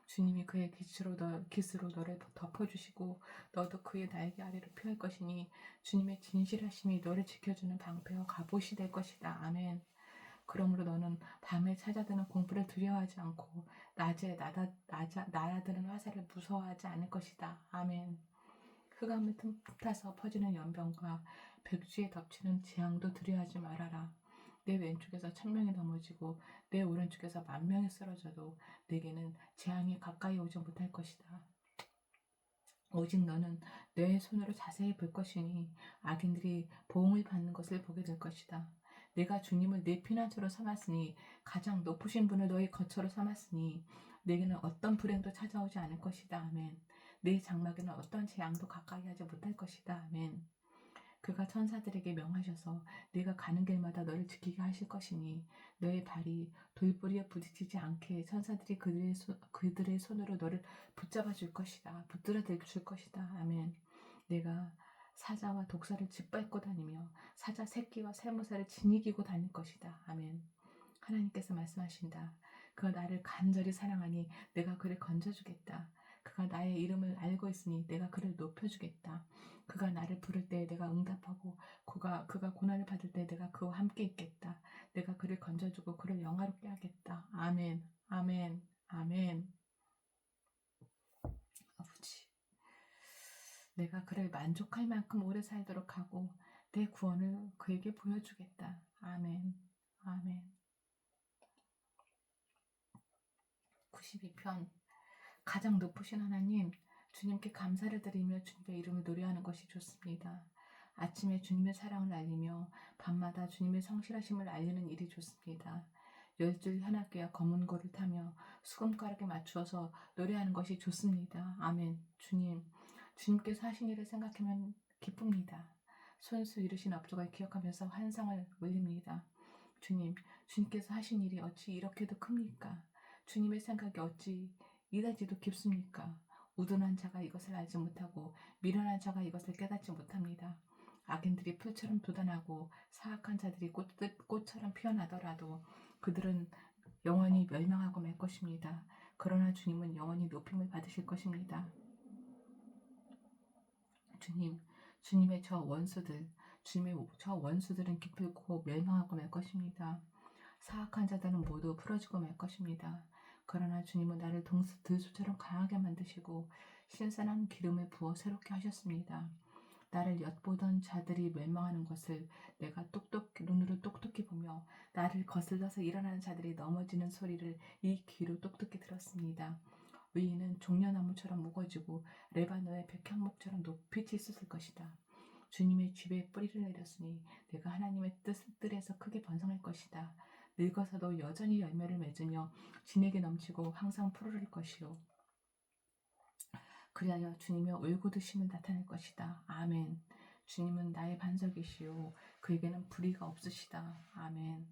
주님이 그의 깃으로 너를 덮어주시고 너도 그의 날개 아래로 피할 것이니 주님의 진실하심이 너를 지켜주는 방패와 갑옷이 될 것이다. 아멘. 그러므로 너는 밤에 찾아드는 공포를 두려워하지 않고 낮에 날아드는 화살을 무서워하지 않을 것이다. 아멘. 흑암을 틈타서 퍼지는 연병과 백주에 덮치는 재앙도 두려워하지 말아라. 내 왼쪽에서 1000명이 넘어지고 내 오른쪽에서 10,000명이 쓰러져도 내게는 재앙이 가까이 오지 못할 것이다. 오직 너는 내 손으로 자세히 볼 것이니 악인들이 보응을 받는 것을 보게 될 것이다. 내가 주님을 내 피난처로 삼았으니 가장 높으신 분을 너의 거처로 삼았으니 내게는 어떤 불행도 찾아오지 않을 것이다. 아멘. 내 장막에는 어떤 재앙도 가까이 하지 못할 것이다. 아멘. 그가 천사들에게 명하셔서 네가 가는 길마다 너를 지키게 하실 것이니 너의 발이 돌부리에 부딪히지 않게 천사들이 그들의 손으로 너를 붙잡아 줄 것이다. 붙들어 줄 것이다. 아멘. 내가 사자와 독사를 짓밟고 다니며 사자 새끼와 쇠무사를 지니기고 다닐 것이다. 아멘. 하나님께서 말씀하신다. 그가 나를 간절히 사랑하니 내가 그를 건져주겠다. 그가 나의 이름을 알고 있으니 내가 그를 높여주겠다. 그가 나를 부를 때 내가 응답하고 그가 고난을 받을 때 내가 그와 함께 있겠다. 내가 그를 건져주고 그를 영화롭게 하겠다. 아멘. 아멘. 아멘. 아버지, 내가 그를 만족할 만큼 오래 살도록 하고 내 구원을 그에게 보여주겠다. 아멘. 아멘. 92편. 가장 높으신 하나님, 주님께 감사를 드리며 주님의 이름을 노래하는 것이 좋습니다. 아침에 주님의 사랑을 알리며 밤마다 주님의 성실하심을 알리는 일이 좋습니다. 10줄 현악기와 검은고를 타며 수금가락에 맞추어서 노래하는 것이 좋습니다. 아멘. 주님께서 하신 일을 생각하면 기쁩니다. 손수 이루신 업적을 기억하면서 환상을 올립니다. 주님께서 하신 일이 어찌 이렇게도 큽니까? 주님의 생각이 어찌 이다지도 깊습니까? 우둔한 자가 이것을 알지 못하고 미련한 자가 이것을 깨닫지 못합니다. 악인들이 풀처럼 돋아나고 사악한 자들이 꽃처럼 피어나더라도 그들은 영원히 멸망하고 말 것입니다. 그러나 주님은 영원히 높임을 받으실 것입니다. 주님의 저 원수들은 기필코 멸망하고 말 것입니다. 사악한 자들은 모두 풀어지고 말 것입니다. 그러나 주님은 나를 들소처럼 강하게 만드시고 신선한 기름을 부어 새롭게 하셨습니다. 나를 엿보던 자들이 멸망하는 것을 내가 눈으로 똑똑히 보며 나를 거슬러서 일어나는 자들이 넘어지는 소리를 이 귀로 똑똑히 들었습니다. 위인은 종려나무처럼 무거지고 레바논의 백향목처럼 높이 치솟을 것이다. 주님의 집에 뿌리를 내렸으니 내가 하나님의 뜰에서 크게 번성할 것이다. 늙어서도 여전히 열매를 맺으며 진액이 넘치고 항상 푸르를 것이요. 그리하여 주님의 올곧으심을 나타낼 것이다. 아멘. 주님은 나의 반석이시요 그에게는 불의가 없으시다. 아멘.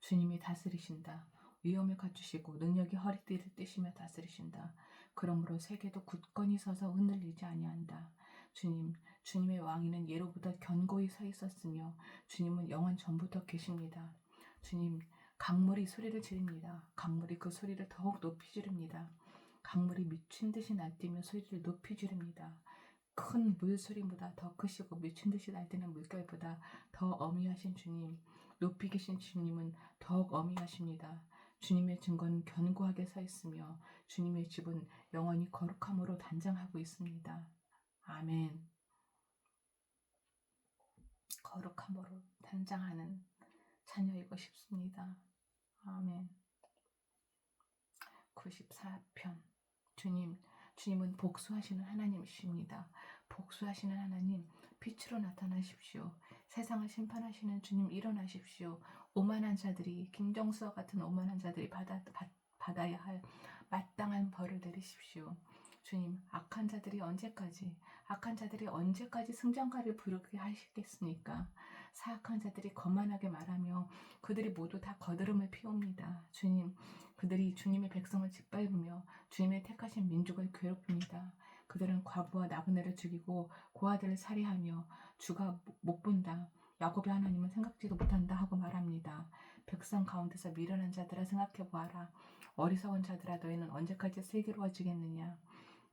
주님이 다스리신다. 위엄을 갖추시고 능력이 허리띠를 떼시며 다스리신다. 그러므로 세계도 굳건히 서서 흔들리지 아니한다. 주님의 왕위는 예로부터 견고히 서 있었으며 주님은 영원 전부터 계십니다. 강물이 소리를 지릅니다. 강물이 그 소리를 더욱 높이 지릅니다. 강물이 미친 듯이 날뛰며 소리를 높이 지릅니다. 큰 물소리보다 더 크시고 미친 듯이 날뛰는 물결보다 더 어미하신 주님, 높이 계신 주님은 더욱 어미하십니다. 주님의 증거는 견고하게 서 있으며 주님의 집은 영원히 거룩함으로 단장하고 있습니다. 아멘. 거룩함으로 단장하는 자녀이고 싶습니다. 아멘. 94편. 주님은 복수하시는 하나님이십니다. 복수하시는 하나님, 빛으로 나타나십시오. 세상을 심판하시는 주님, 일어나십시오. 김정수와 같은 오만한 자들이 받아야 할 마땅한 벌을 내리십시오. 주님, 악한 자들이 언제까지 승전가를 부르게 하시겠습니까? 사악한 자들이 거만하게 말하며 그들이 모두 다 거드름을 피웁니다. 주님, 그들이 주님의 백성을 짓밟으며 주님의 택하신 민족을 괴롭힙니다. 그들은 과부와 나그네를 죽이고 고아들을 살해하며 주가 못 본다. 야곱의 하나님은 생각지도 못한다 하고 말합니다. 백성 가운데서 미련한 자들아 생각해 보아라. 어리석은 자들아 너희는 언제까지 슬기로워지겠느냐.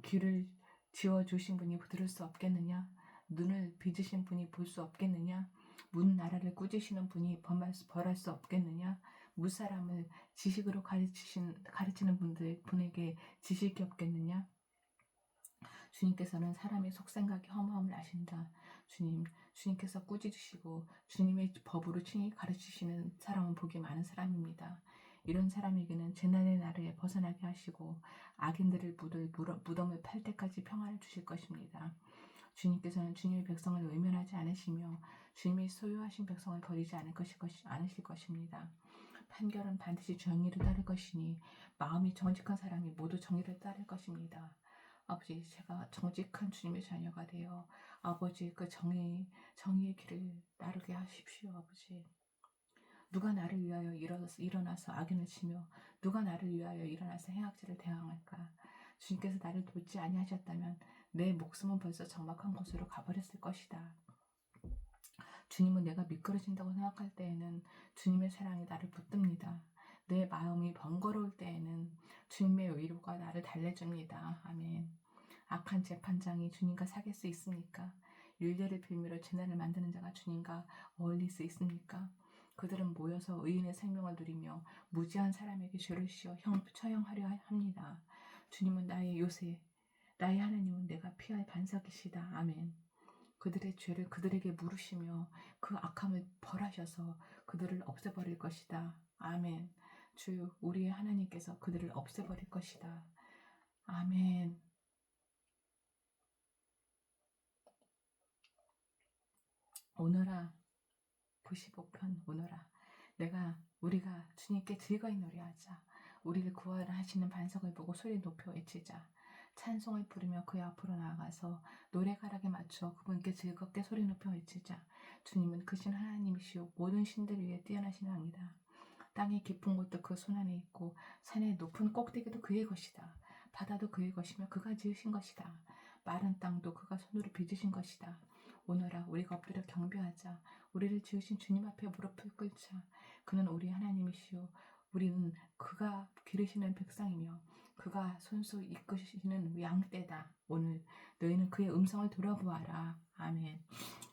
귀를 지어주신 분이 들을 수 없겠느냐. 눈을 빚으신 분이 볼 수 없겠느냐. 문 나라를 꾸짖으시는 분이 벌할 수 없겠느냐. 무사람을 지식으로 가르치는 분에게 지식이 없겠느냐. 주님께서는 사람의 속생각이 허무함을 아신다. 주님께서 꾸짖으시고 주님의 법으로 친히 가르치시는 사람은 복이 많은 사람입니다. 이런 사람에게는 재난의 날에 벗어나게 하시고 악인들을 무덤을 팔 때까지 평안을 주실 것입니다. 주님께서는 주님의 백성을 외면하지 않으시며 주님이 소유하신 백성을 버리지 않으실 것입니다. 판결은 반드시 정의를 따를 것이니 마음이 정직한 사람이 모두 정의를 따를 것입니다. 아버지, 제가 정직한 주님의 자녀가 되어 아버지 그 정의의 길을 따르게 하십시오. 아버지, 누가 나를 위하여 일어나서 악인을 치며 누가 나를 위하여 일어나서 행악질을 대항할까? 주님께서 나를 돕지 아니하셨다면 내 목숨은 벌써 적막한 곳으로 가버렸을 것이다. 주님은 내가 미끄러진다고 생각할 때에는 주님의 사랑이 나를 붙듭니다. 내 마음이 번거로울 때에는 주님의 위로가 나를 달래줍니다. 아멘. 악한 재판장이 주님과 사귈 수 있습니까? 율례를 빌미로 재난을 만드는 자가 주님과 어울릴 수 있습니까? 그들은 모여서 의인의 생명을 누리며 무지한 사람에게 죄를 씌워 처형하려 합니다. 주님은 나의 요새, 나의 하나님은 내가 피할 반석이시다. 아멘. 그들의 죄를 그들에게 물으시며 그 악함을 벌하셔서 그들을 없애버릴 것이다. 아멘. 주 우리의 하나님께서 그들을 없애버릴 것이다. 아멘. 오너라 95편 오너라. 우리가 주님께 즐거이 노래하자. 우리를 구원하시는 반석을 보고 소리 높여 외치자. 찬송을 부르며 그의 앞으로 나아가서 노래가락에 맞춰 그분께 즐겁게 소리 높여 외치자. 주님은 크신 하나님이시오 모든 신들 위에 뛰어나신 왕이다. 땅의 깊은 곳도 그 손안에 있고 산의 높은 꼭대기도 그의 것이다. 바다도 그의 것이며 그가 지으신 것이다. 마른 땅도 그가 손으로 빚으신 것이다. 오너라 우리가 엎드려 경배하자. 우리를 지으신 주님 앞에 무릎을 꿇자. 그는 우리 하나님이시오. 우리는 그가 기르시는 백성이며 그가 손수 이끄시는 양떼다. 오늘 너희는 그의 음성을 돌아보아라. 아멘.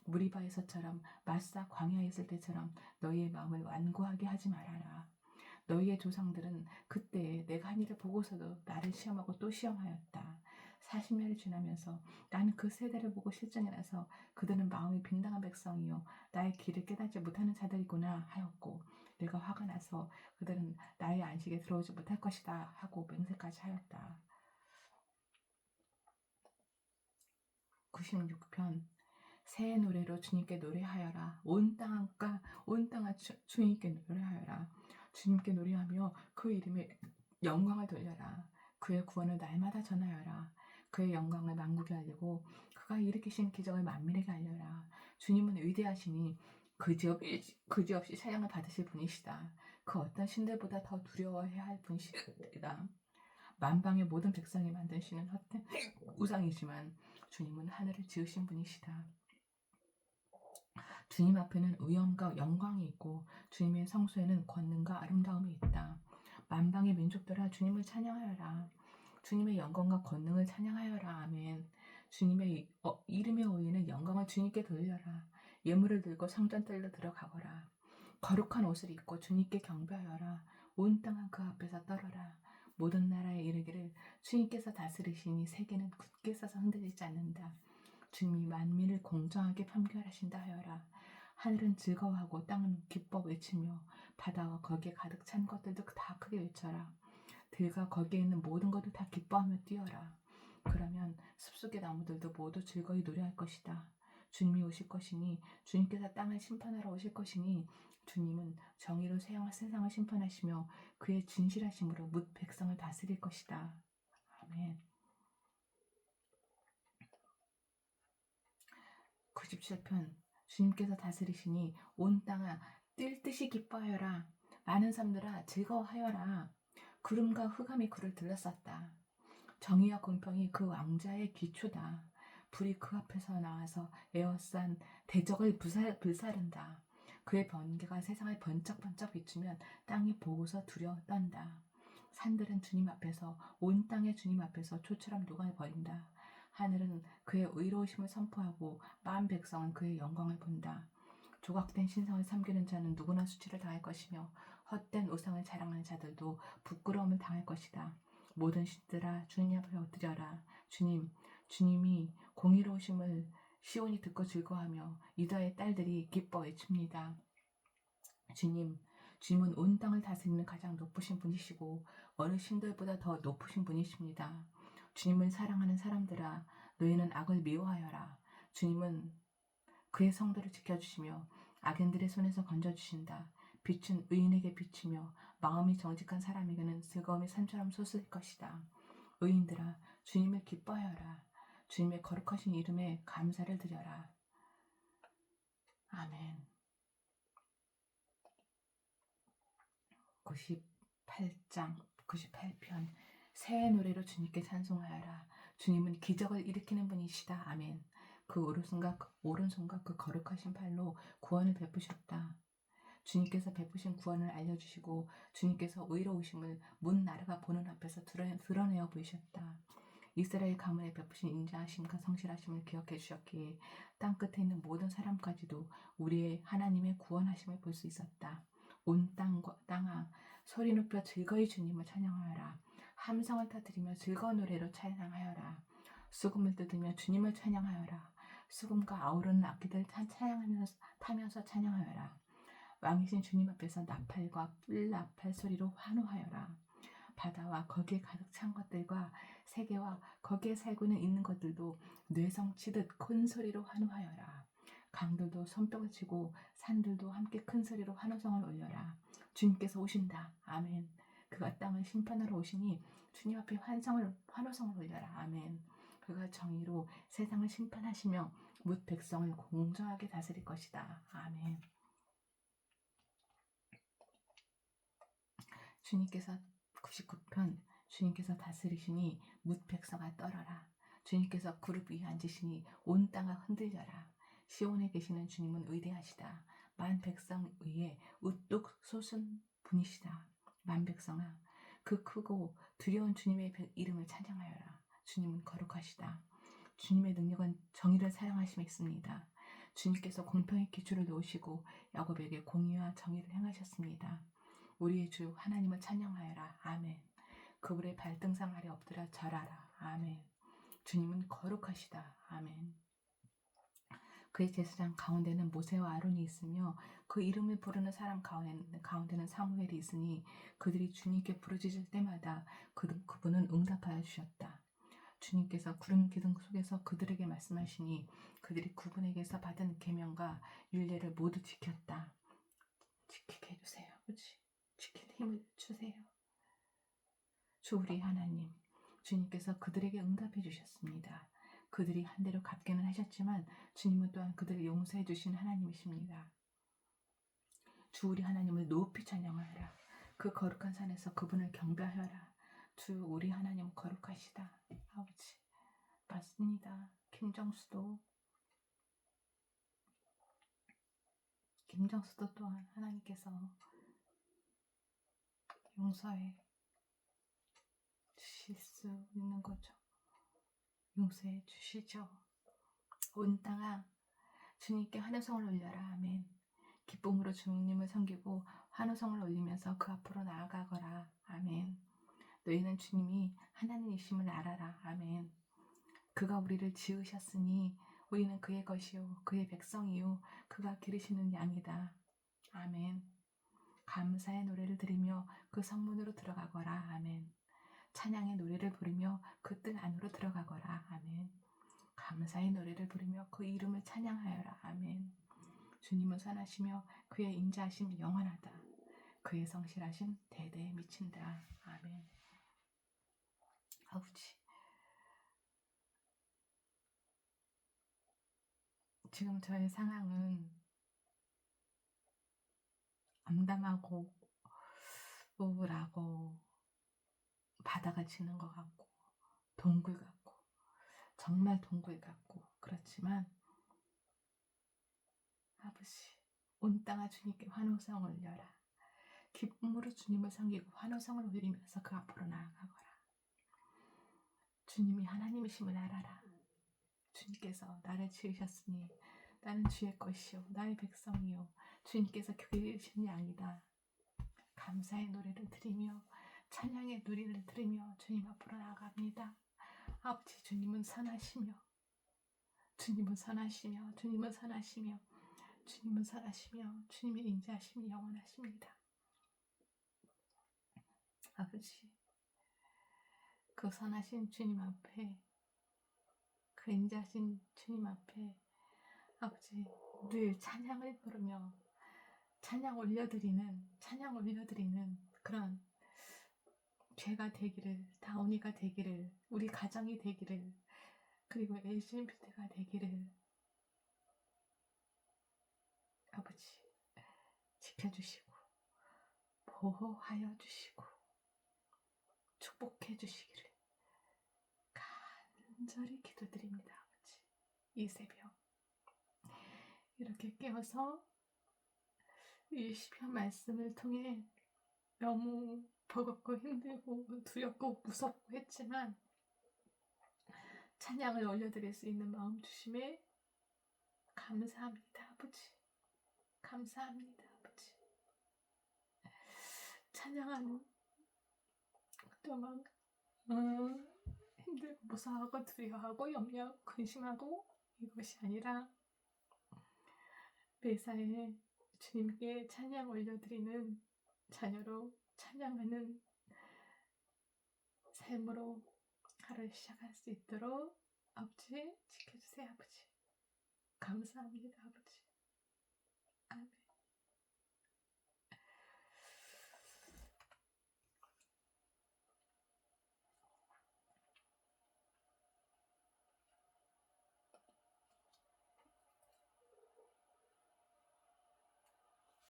무리바에서처럼 마사 광야에 있을 때처럼 너희의 마음을 완고하게 하지 말아라. 너희의 조상들은 그때 내가 한 일을 보고서도 나를 시험하고 또 시험하였다. 40년이 지나면서 나는 그 세대를 보고 실증이 나서 그들은 마음이 빈당한 백성이요 나의 길을 깨닫지 못하는 자들이구나 하였고 내가 화가 나서 그들은 나의 안식에 들어오지 못할 것이다 하고 맹세까지 하였다. 96편 새 노래로 주님께 노래하여라. 온 땅아 주님께 노래하여라. 주님께 노래하며 그 이름에 영광을 돌려라. 그의 구원을 날마다 전하여라. 그의 영광을 만국에 알리고 그가 일으키신 기적을 만민에게 알려라. 주님은 위대하시니 그지없이 찬양을 받으실 분이시다. 그 어떤 신들보다 더 두려워해야 할 분이시다. 만방의 모든 백성이 만드시는 헛된 우상이지만 주님은 하늘을 지으신 분이시다. 주님 앞에는 위엄과 영광이 있고 주님의 성소에는 권능과 아름다움이 있다. 만방의 민족들아 주님을 찬양하여라. 주님의 영광과 권능을 찬양하여라. 아멘. 주님의 이름에 올리는 영광을 주님께 돌려라. 예물을 들고 성전뜰로 들어가거라. 거룩한 옷을 입고 주님께 경배하여라. 온 땅은 그 앞에서 떨어라. 모든 나라에 이르기를 주님께서 다스리시니 세계는 굳게 서서 흔들리지 않는다. 주님이 만민을 공정하게 판결하신다 하여라. 하늘은 즐거워하고 땅은 기뻐 외치며 바다와 거기에 가득 찬 것들도 다 크게 외쳐라. 들과 거기에 있는 모든 것도 다 기뻐하며 뛰어라. 그러면 숲속의 나무들도 모두 즐거이 노래할 것이다. 주님이 오실 것이니 주님께서 땅을 심판하러 오실 것이니 주님은 정의로 세상을 심판하시며 그의 진실하심으로 뭇 백성을 다스릴 것이다. 아멘. 97편 주님께서 다스리시니 온 땅아 뛸 듯이 기뻐하여라. 많은 섬들아 즐거워하여라. 구름과 흑암이 그를 둘러쌌다. 정의와 공평이 그 왕자의 기초다. 불이 그 앞에서 나와서 에워싼 대적을 불사른다. 그의 번개가 세상을 번쩍번쩍 비추면 땅이 보고서 두려워 떤다. 산들은 주님 앞에서 온 땅의 주님 앞에서 초처럼 녹아버린다. 하늘은 그의 의로우심을 선포하고 만 백성은 그의 영광을 본다. 조각된 신상을 섬기는 자는 누구나 수치를 당할 것이며 헛된 우상을 자랑하는 자들도 부끄러움을 당할 것이다. 모든 신들아 주님 앞에 엎드려라. 주님이 공의로우심을 시온이 듣고 즐거워하며 유다의 딸들이 기뻐 외칩니다. 주님은 온 땅을 다스리는 가장 높으신 분이시고 어느 신들보다 더 높으신 분이십니다. 주님을 사랑하는 사람들아 너희는 악을 미워하여라. 주님은 그의 성도를 지켜주시며 악인들의 손에서 건져주신다. 빛은 의인에게 비치며 마음이 정직한 사람에게는 즐거움이 산처럼 솟을 것이다. 의인들아 주님을 기뻐하여라. 주님의 거룩하신 이름에 감사를 드려라. 아멘. 98장 98편 새해 노래로 주님께 찬송하여라. 주님은 기적을 일으키는 분이시다. 아멘. 그 오른손과 그 거룩하신 팔로 구원을 베푸셨다. 주님께서 베푸신 구원을 알려주시고 주님께서 의로우심을 문 나라가 보는 앞에서 드러내어 보이셨다. 이스라엘 가문에 베푸신 인자하심과 성실하심을 기억해 주셨기에 땅끝에 있는 모든 사람까지도 우리의 하나님의 구원하심을 볼 수 있었다. 온 땅아 소리 높여 즐거이 주님을 찬양하여라. 함성을 터뜨리며 즐거운 노래로 찬양하여라. 수금을 뜯으며 주님을 찬양하여라. 수금과 아우르는 악기들 타면서 찬양하여라. 왕이신 주님 앞에서 나팔과 뿔나팔 소리로 환호하여라. 바다와 거기에 가득 찬 것들과 세계와 거기에 살고 있는 것들도 뇌성 치듯 큰 소리로 환호하여라. 강들도 손뼉을 치고 산들도 함께 큰 소리로 환호성을 올려라. 주님께서 오신다. 아멘. 그가 땅을 심판하러 오시니 주님 앞에 환호성을 올려라. 아멘. 그가 정의로 세상을 심판하시며 뭇 백성을 공정하게 다스릴 것이다. 아멘. 주님께서 99편 주님께서 다스리시니 뭇 백성아 떨어라. 주님께서 그룹 위에 앉으시니 온 땅아 흔들려라. 시온에 계시는 주님은 위대하시다. 만 백성 위에 우뚝 솟은 분이시다. 만 백성아 그 크고 두려운 주님의 이름을 찬양하여라. 주님은 거룩하시다. 주님의 능력은 정의를 사랑하심에 있습니다. 주님께서 공평의 기초를 놓으시고 야곱에게 공의와 정의를 행하셨습니다. 우리의 주 하나님을 찬양하여라. 아멘. 그분의 발등상 아래 엎드려 절하라. 아멘. 주님은 거룩하시다. 아멘. 그의 제사장 가운데는 모세와 아론이 있으며 그 이름을 부르는 사람 가운데는 사무엘이 있으니 그들이 주님께 부르짖을 때마다 그분은 응답하여 주셨다. 주님께서 구름 기둥 속에서 그들에게 말씀하시니 그들이 그분에게서 받은 계명과 율례를 모두 지켰다. 지키게 해주세요. 그렇지? 지킬 힘을 주세요. 주 우리 하나님, 주님께서 그들에게 응답해 주셨습니다. 그들이 한 대로 갚기는 하셨지만 주님은 또한 그들을 용서해 주신 하나님이십니다. 주 우리 하나님을 높이 찬양하여라. 그 거룩한 산에서 그분을 경배하여라. 주 우리 하나님 거룩하시다. 아버지, 맞습니다. 김정수도 또한 하나님께서 용서해 주실 수 있는 거죠. 용서해 주시죠. 온 땅아 주님께 환호성을 올려라. 아멘. 기쁨으로 주님을 섬기고 환호성을 올리면서 그 앞으로 나아가거라. 아멘. 너희는 주님이 하나님이심을 알아라. 아멘. 그가 우리를 지으셨으니 우리는 그의 것이요 그의 백성이요 그가 기르시는 양이다. 아멘. 감사의 노래를 드리며 그 성문으로 들어가거라. 아멘. 찬양의 노래를 부르며 그 뜰 안으로 들어가거라. 아멘. 감사의 노래를 부르며 그 이름을 찬양하여라. 아멘. 주님은 선하시며 그의 인자하심 영원하다. 그의 성실하심 대대에 미친다. 아멘. 아버지, 지금 저의 상황은 암담하고 우울하고 바다가 지는 것 같고 동굴 같고 정말 동굴 같고 그렇지만 아버지 온 땅아 주님께 환호성을 올려라. 기쁨으로 주님을 섬기고 환호성을 올리면서 그 앞으로 나아가거라. 주님이 하나님이심을 알아라. 주님께서 나를 지으셨으니 나는 주의 것이요 나의 백성이요 주님께서 기르신 양이다. 감사의 노래를 드리며 찬양의 노래를 들으며 주님 앞으로 나아갑니다. 아버지 주님은 선하시며 주님은 선하시며 주님은 선하시며 주님은 선하시며 주님의 인자하심이 영원하십니다. 아버지 그 선하신 주님 앞에 그 인자하신 주님 앞에 아버지 늘 찬양을 부르며 찬양 올려드리는 그런 죄가 되기를 다운이가 되기를 우리 가정이 되기를 그리고 LGBT가 되기를 아버지 지켜주시고 보호하여 주시고 축복해 주시기를 간절히 기도드립니다. 아버지 이 새벽 이렇게 깨어서 이 시편 말씀을 통해 너무 버겁고 힘들고 두렵고 무섭고 했지만 찬양을 올려드릴 수 있는 마음 주심에 감사합니다. 아버지 감사합니다. 아버지 찬양하는 또막 힘들고 무서워하고 두려워하고 염려하고 근심하고 이것이 아니라 매사에 주님께 찬양 올려드리는 자녀로 찬양하는 삶으로 하루를 시작할 수 있도록 아버지 지켜주세요. 아버지 감사합니다. 아버지 아멘.